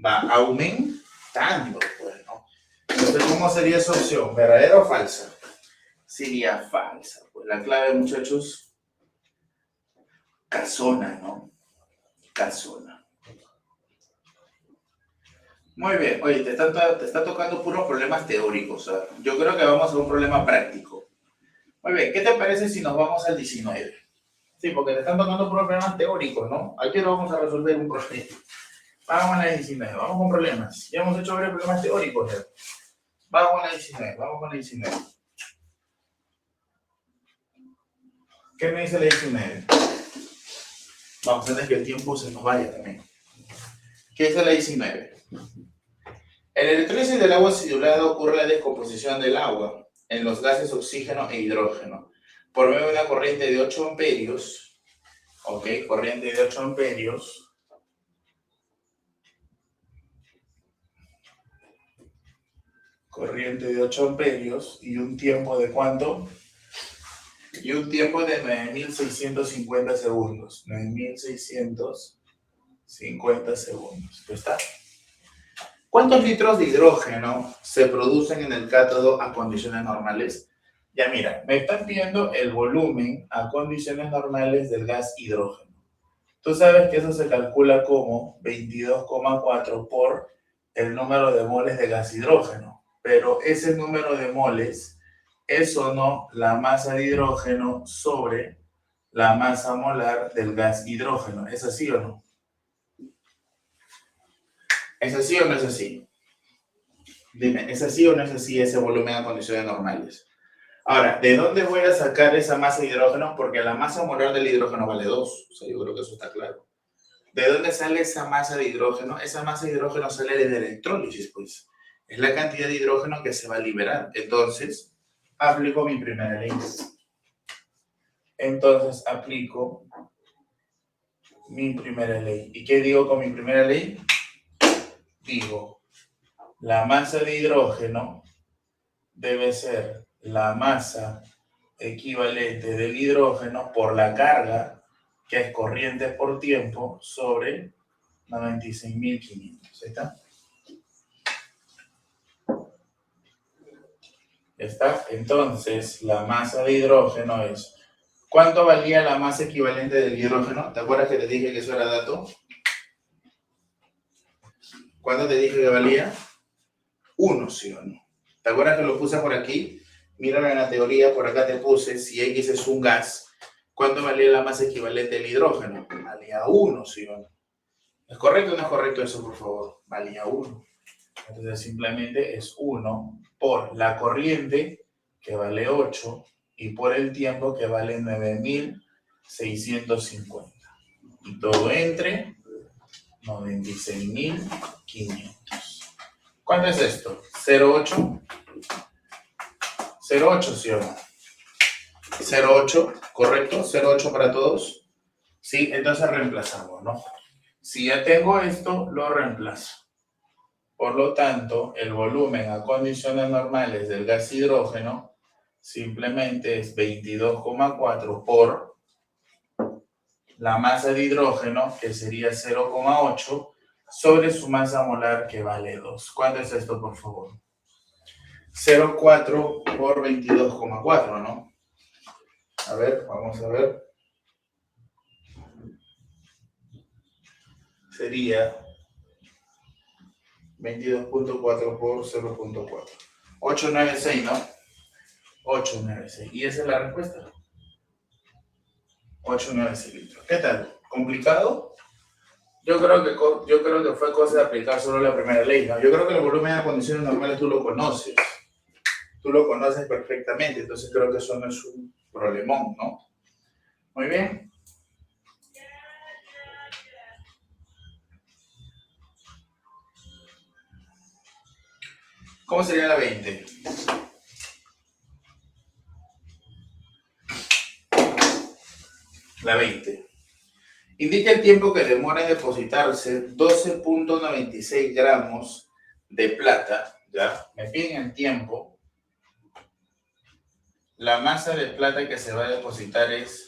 [SPEAKER 1] va aumentando, pues, ¿no? Entonces, ¿cómo sería esa opción? ¿Verdadera o falsa? sería falsa. Pues la clave, muchachos, casona, ¿no? Casona. Muy bien. Oye, te está tocando puros problemas teóricos. ¿Sabes? Yo creo que vamos a un problema práctico. Muy bien. ¿Qué te parece si nos vamos al 19? Sí, porque te están tocando puros problemas teóricos, ¿no? Aquí no vamos a resolver un problema. Vamos a la 19. Vamos con problemas. Ya hemos hecho varios problemas teóricos. ¿Ya? Vamos con la 19. Vamos con la 19. ¿Qué me dice la 19? Vamos a hacer que el tiempo se nos vaya también. ¿Qué dice la 19? En el electrólisis del agua acidulada ocurre la descomposición del agua en los gases oxígeno e hidrógeno por medio de una corriente de 8 amperios. Ok, corriente de 8 amperios. Corriente de 8 amperios y un tiempo de ¿cuánto? Y un tiempo de 9.650 segundos. 9.650 segundos. ¿Qué está? ¿Cuántos litros de hidrógeno se producen en el cátodo a condiciones normales? Ya mira, me están pidiendo el volumen a condiciones normales del gas hidrógeno. Tú sabes que eso se calcula como 22,4 por el número de moles de gas hidrógeno. Pero ese número de moles es o no la masa de hidrógeno sobre la masa molar del gas hidrógeno. ¿Es así o no? ¿Es así o no es así? Dime, ¿es así o no es así ese volumen a condiciones normales? Ahora, ¿de dónde voy a sacar esa masa de hidrógeno? Porque la masa molar del hidrógeno vale 2. O sea, yo creo que eso está claro. ¿De dónde sale esa masa de hidrógeno? Esa masa de hidrógeno sale de la electrólisis, pues. Es la cantidad de hidrógeno que se va a liberar. Entonces, aplico mi primera ley. ¿Y qué digo con mi primera ley? Digo, la masa de hidrógeno debe ser la masa equivalente del hidrógeno por la carga, que es corriente por tiempo, sobre 96.500. ¿Ahí está? ¿Está? Entonces, la masa de hidrógeno es... ¿Cuánto valía la masa equivalente del hidrógeno? ¿Te acuerdas que te dije que eso era dato? ¿Cuánto te dije que valía? 1, ¿sí o no? ¿Te acuerdas que lo puse por aquí? Míralo en la teoría, por acá te puse, si X es un gas, ¿cuánto valía la masa equivalente del hidrógeno? Valía 1, ¿sí o no? ¿Es correcto o no es correcto eso, por favor? Valía 1. Entonces simplemente es 1 por la corriente, que vale 8, y por el tiempo, que vale 9.650. Y todo entre 96.500. ¿Cuánto es esto? 0,8. 0,8, ¿sí o no? 0,8, ¿correcto? 0,8 para todos. Sí, entonces reemplazamos, ¿no? Si ya tengo esto, lo reemplazo. Por lo tanto, el volumen a condiciones normales del gas hidrógeno simplemente es 22,4 por la masa de hidrógeno, que sería 0,8, sobre su masa molar, que vale 2. ¿Cuánto es esto, por favor? 0,4 por 22,4, ¿no? A ver, vamos a ver. Sería 22,4 por 0,4. 896, ¿no? 896. Y esa es la respuesta. 896 litros. ¿Qué tal? ¿Complicado? Yo creo que fue cosa de aplicar solo la primera ley, ¿no? Yo creo que el volumen a condiciones normales tú lo conoces. Tú lo conoces perfectamente, entonces creo que eso no es un problemón, ¿no? Muy bien. ¿Cómo sería la 20? La 20. Indica el tiempo que demora en depositarse 12,96 gramos de plata, ¿ya? Me piden el tiempo. La masa de plata que se va a depositar es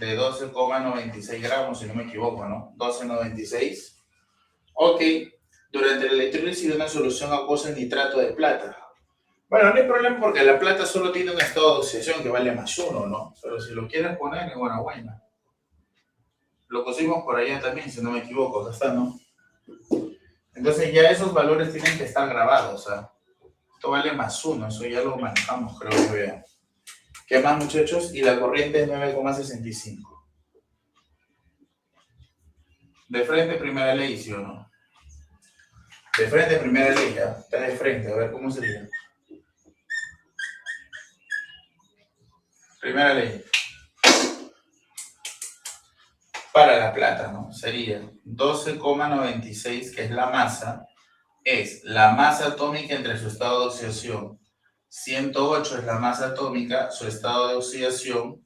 [SPEAKER 1] de 12,96 gramos, si no me equivoco, ¿no? 12,96. Ok, durante la electrólisis de una solución acuosa en nitrato de plata. Bueno, no hay problema porque la plata solo tiene un estado de oxidación que vale +1, ¿no? Pero si lo quieres poner, enhorabuena. Lo pusimos por allá también, si no me equivoco, acá está, ¿no? Entonces ya esos valores tienen que estar grabados, ¿ah? Esto vale +1, eso ya lo manejamos, creo que vean. ¿Qué más, muchachos? Y la corriente es 9,65. De frente, primera ley, ¿sí o no? De frente, primera ley, ya. Está de frente, a ver cómo sería. Primera ley. Para la plata, ¿no? Sería 12,96, que es la masa. Es la masa atómica entre su estado de oxidación. 108 es la masa atómica, su estado de oxidación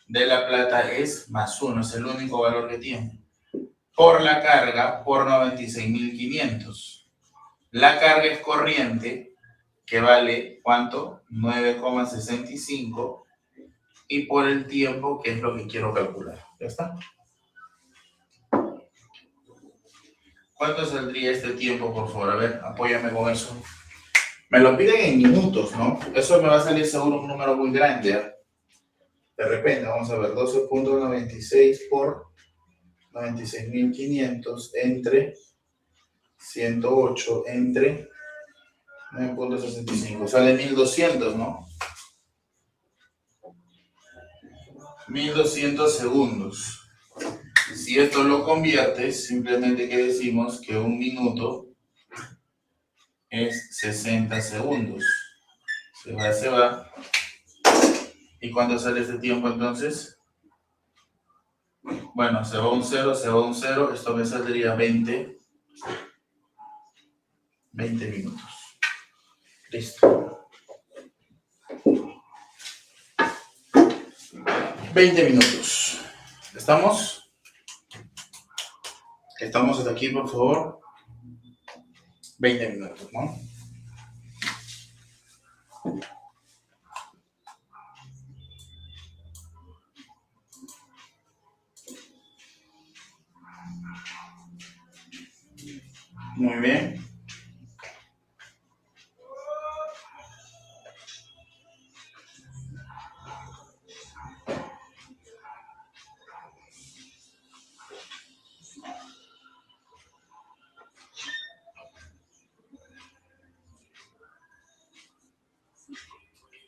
[SPEAKER 1] de la plata es +1, es el único valor que tiene. Por la carga, por 96.500. La carga es corriente, que vale, ¿cuánto? 9,65. Y por el tiempo, que es lo que quiero calcular. ¿Ya está? ¿Cuánto saldría este tiempo, por favor? A ver, apóyame con eso. Me lo piden en minutos, ¿no? Eso me va a salir seguro un número muy grande, ¿eh? De repente, vamos a ver, 12,96 por 96.500 entre 108 entre 9,65. Sale 1.200, ¿no? 1.200 segundos. Si esto lo conviertes, simplemente que decimos que un minuto es 60 segundos. Se va. ¿Y cuándo sale este tiempo entonces? Bueno, se va un 0, se va un 0. Esto me saldría 20 minutos. Listo. 20 minutos. ¿Estamos? ¿Estamos hasta aquí, por favor? 20 minutos, ¿no? Muy bien.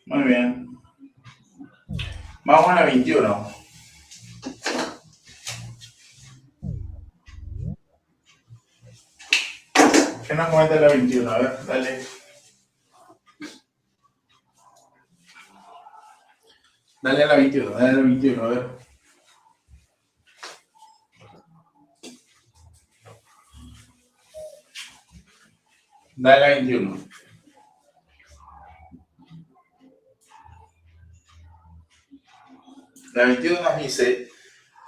[SPEAKER 1] Muy bien. Vamos a la 21. ¿Qué nos comenta la 21? A ver, dale. Dale a la 21, dale a la 21, a ver. Dale a la 21. La 21 nos dice,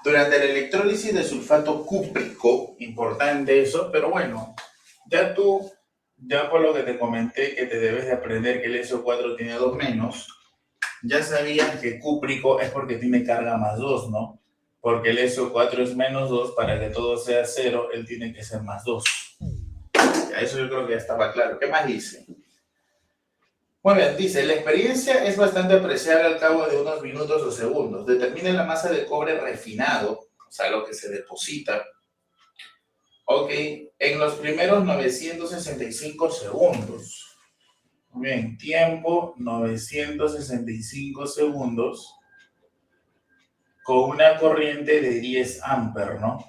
[SPEAKER 1] durante la electrólisis de sulfato cúprico, importante eso, pero bueno, ya por lo que te comenté, que te debes de aprender que el SO4 tiene 2 menos, ya sabías que cúprico es porque tiene carga +2, ¿no? Porque el SO4 es -2, para que todo sea 0, él tiene que ser +2. Ya, eso yo creo que ya estaba claro. ¿Qué más dice? Muy bien, dice, la experiencia es bastante apreciable al cabo de unos minutos o segundos. Determina la masa de cobre refinado, o sea, lo que se deposita, ok, en los primeros 965 segundos. Muy bien, tiempo 965 segundos con una corriente de 10 amperes, ¿no?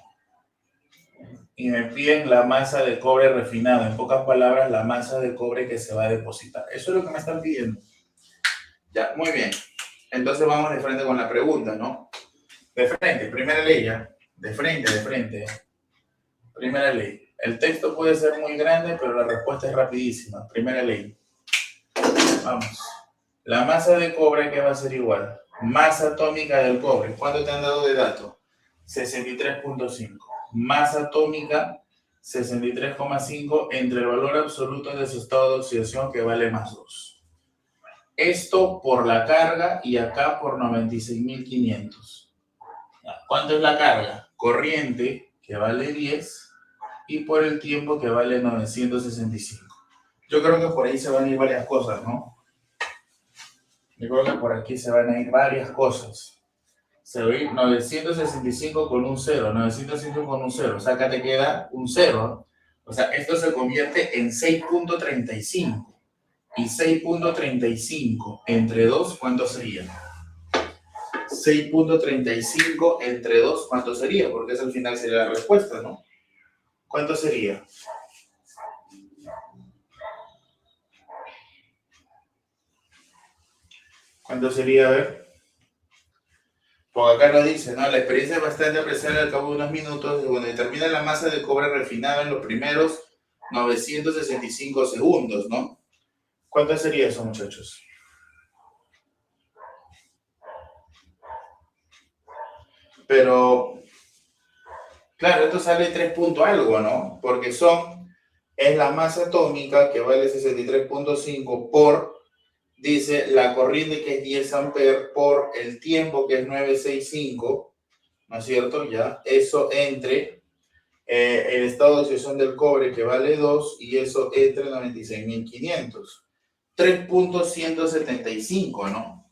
[SPEAKER 1] Y me piden la masa de cobre refinado, en pocas palabras, la masa de cobre que se va a depositar. Eso es lo que me están pidiendo. Ya, muy bien. Entonces vamos de frente con la pregunta, ¿no? De frente, primera ley ya. De frente, de frente. Primera ley. El texto puede ser muy grande, pero la respuesta es rapidísima. Primera ley. Vamos. La masa de cobre, ¿qué va a ser igual? Masa atómica del cobre. ¿Cuánto te han dado de dato? 63,5. Masa atómica, 63,5 entre el valor absoluto de su estado de oxidación, que vale +2. Esto por la carga y acá por 96.500. ¿Cuánto es la carga? Corriente, que vale 10, y por el tiempo, que vale 965. Yo creo que por ahí se van a ir varias cosas, ¿no? Yo creo que por aquí se van a ir varias cosas. Se va a ir 965 con un 0, 965 con un 0. O sea, acá te queda un 0. O sea, esto se convierte en 6.35. Y 6.35 entre 2, ¿cuánto sería? 6.35 entre 2, ¿cuánto sería? Porque esa al final sería la respuesta, ¿no? ¿Cuánto sería? ¿Cuánto sería? A ver. Porque acá nos dice, ¿no? La experiencia es bastante apreciable al cabo de unos minutos y cuando determina la masa de cobre refinada en los primeros 965 segundos, ¿no? ¿Cuánto sería eso, muchachos? Pero, claro, esto sale 3 punto algo, ¿no? Porque es la masa atómica que vale 63.5 por, dice, la corriente que es 10 amperes por el tiempo que es 965, ¿no es cierto? Ya, eso entre el estado de oxidación del cobre que vale 2 y eso entre 96.500. 3.175, ¿no?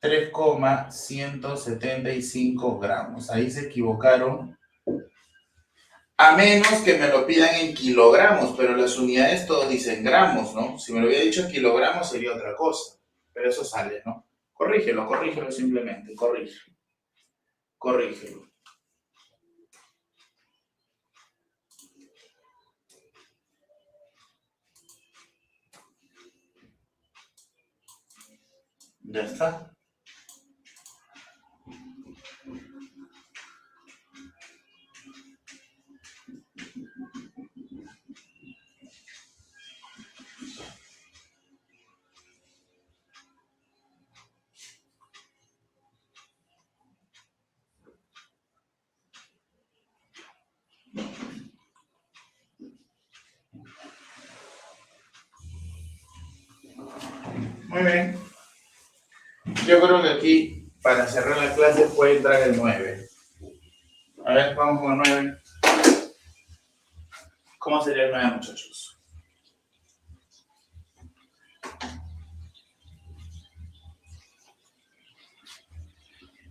[SPEAKER 1] 3,175 gramos. Ahí se equivocaron. A menos que me lo pidan en kilogramos, pero las unidades todos dicen gramos, ¿no? Si me lo hubiera dicho en kilogramos sería otra cosa. Pero eso sale, ¿no? Corrígelo simplemente, corrígelo. Ya está. Muy bien. Yo creo que aquí, para cerrar la clase, puede entrar el 9. A ver, vamos con el 9. ¿Cómo sería el 9, muchachos?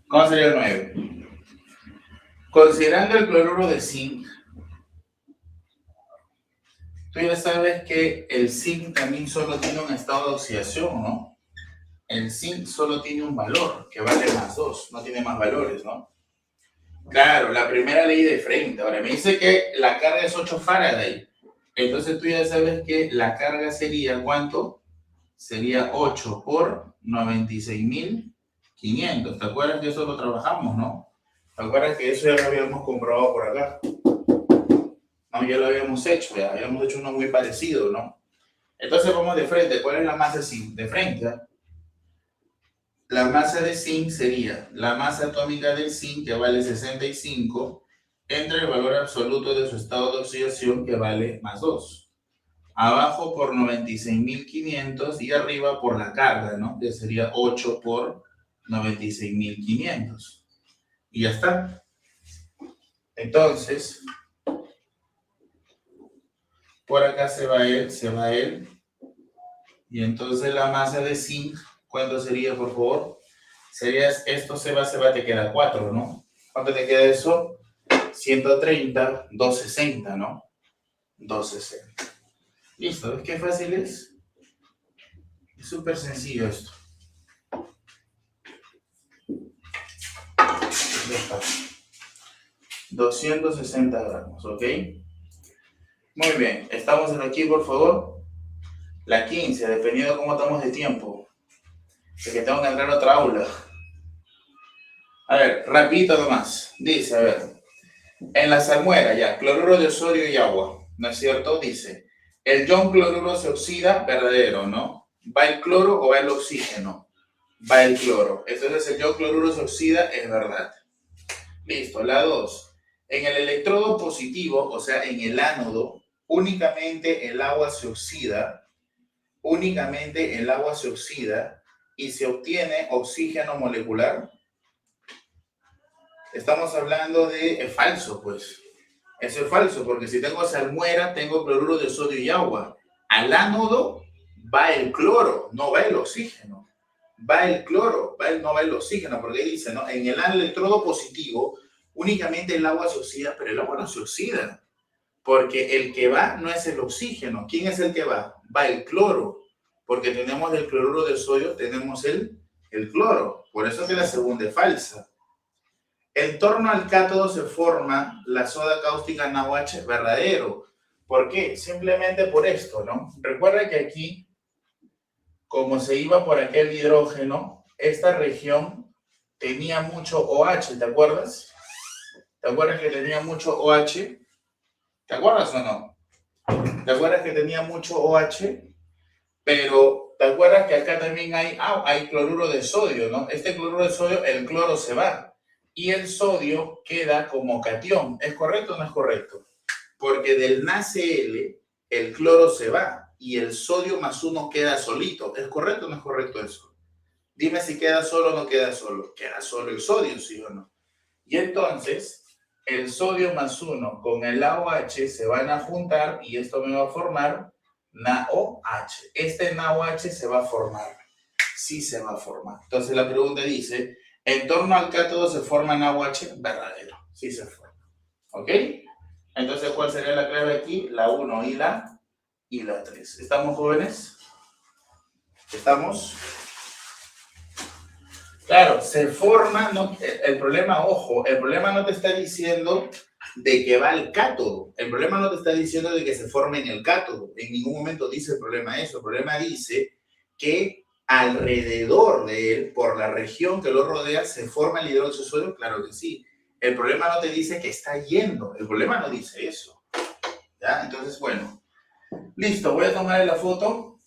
[SPEAKER 1] ¿Cómo sería el 9? Considerando el cloruro de zinc, tú ya sabes que el zinc también solo tiene un estado de oxidación, ¿no? El zinc solo tiene un valor, que vale más 2, no tiene más valores, ¿no? Claro, la primera ley de frente. Ahora, me dice que la carga es 8 Faraday. Entonces tú ya sabes que la carga sería, ¿cuánto? Sería 8 por 96.500. ¿Te acuerdas que eso lo trabajamos, no? ¿Te acuerdas que eso ya lo habíamos comprobado por acá? No, ya lo habíamos hecho, ya habíamos hecho uno muy parecido, ¿no? Entonces vamos de frente. ¿Cuál es la masa zinc? De frente, ¿eh? La masa de zinc sería la masa atómica del zinc, que vale 65, entre el valor absoluto de su estado de oxidación, que vale más 2. Abajo por 96.500 y arriba por la carga, ¿no? Que sería 8 por 96.500. Y ya está. Entonces, por acá se va él. Y entonces la masa de zinc, ¿cuánto sería, por favor? Sería, esto se va, te queda 4, ¿no? ¿Cuánto te queda eso? 130, 260, ¿no? 260. Listo, ¿ves qué fácil es? Es súper sencillo esto. Ya está. 260 gramos, ¿ok? Muy bien, estamos aquí, por favor. La 15, dependiendo de cómo estamos de tiempo. De que tengo que entrar a otra aula. A ver, rapidito nomás. Dice, a ver. En la salmuera, ya, cloruro de sodio y agua, ¿no es cierto? Dice, el ion cloruro se oxida, verdadero, ¿no? ¿Va el cloro o va el oxígeno? Va el cloro. Entonces el ion cloruro se oxida, es verdad. Listo, la 2. En el electrodo positivo, o sea, en el ánodo, únicamente el agua se oxida y se obtiene oxígeno molecular. Estamos hablando de, es falso, pues. Eso es falso, porque si tengo salmuera, tengo cloruro de sodio y agua. Al ánodo va el cloro, no va el oxígeno. Va el cloro, no va el oxígeno, porque dice, ¿no? En el electrodo positivo únicamente el agua se oxida, pero el agua no se oxida, porque el que va no es el oxígeno. ¿Quién es el que va? Va el cloro, porque tenemos el cloruro de sodio, tenemos el cloro. Por eso que la segunda es falsa. En torno al cátodo se forma la soda cáustica NaOH verdadero. ¿Por qué? Simplemente por esto, ¿no? Recuerda que aquí, como se iba por aquel hidrógeno, esta región tenía mucho OH, ¿te acuerdas? ¿Te acuerdas que tenía mucho OH? ¿Te acuerdas o no? ¿Te acuerdas que tenía mucho OH? Pero ¿te acuerdas que acá también hay cloruro de sodio, ¿no? Este cloruro de sodio, el cloro se va y el sodio queda como catión. ¿Es correcto o no es correcto? Porque del NaCl el cloro se va y el sodio más uno queda solito. ¿Es correcto o no es correcto eso? Dime si queda solo o no queda solo. Queda solo el sodio, ¿sí o no? Y entonces el sodio más uno con el AOH se van a juntar y esto me va a formar NaOH. Este NaOH se va a formar. Sí se va a formar. Entonces la pregunta dice, en torno al cátodo se forma NaOH verdadero. Sí se forma. ¿Ok? Entonces, ¿cuál sería la clave aquí? La 1 y la 3. ¿Estamos, jóvenes? ¿Estamos? Claro, se forma, no, el problema, ojo, el problema no te está diciendo de que va al cátodo. El problema no te está diciendo de que se forme en el cátodo. En ningún momento dice el problema eso. El problema dice que alrededor de él, por la región que lo rodea, se forma el hidróxido de sodio. Claro que sí. El problema no te dice que está yendo. El problema no dice eso. ¿Ya? Entonces, bueno. Listo, voy a tomar la foto.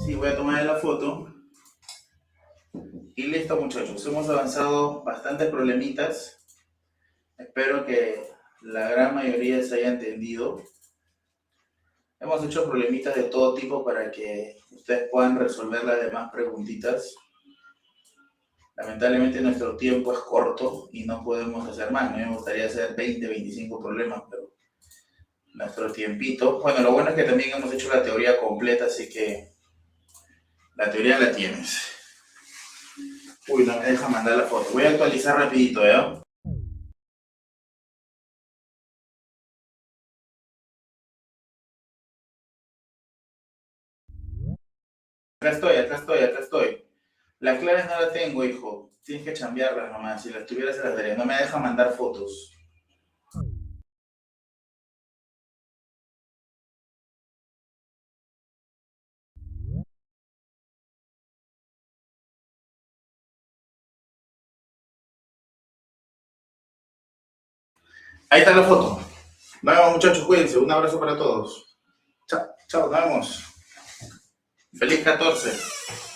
[SPEAKER 1] Sí, voy a tomar la foto. Y listo, muchachos. Hemos avanzado bastantes problemitas. Espero que la gran mayoría se haya entendido. Hemos hecho problemitas de todo tipo para que ustedes puedan resolver las demás preguntitas. Lamentablemente nuestro tiempo es corto y no podemos hacer más. Me gustaría hacer 20, 25 problemas, pero nuestro tiempito... Bueno, lo bueno es que también hemos hecho la teoría completa, así que la teoría la tienes. Uy, no me deja mandar la foto. Voy a actualizar rapidito, ¿ya? Acá estoy. Las claves no las tengo, hijo. Tienes que chambearlas nomás. Si las tuvieras, se las daría. No me deja mandar fotos. Ahí está la foto. Nos vemos, muchachos. Cuídense. Un abrazo para todos. Chao, chao. Nos vemos. Feliz 14.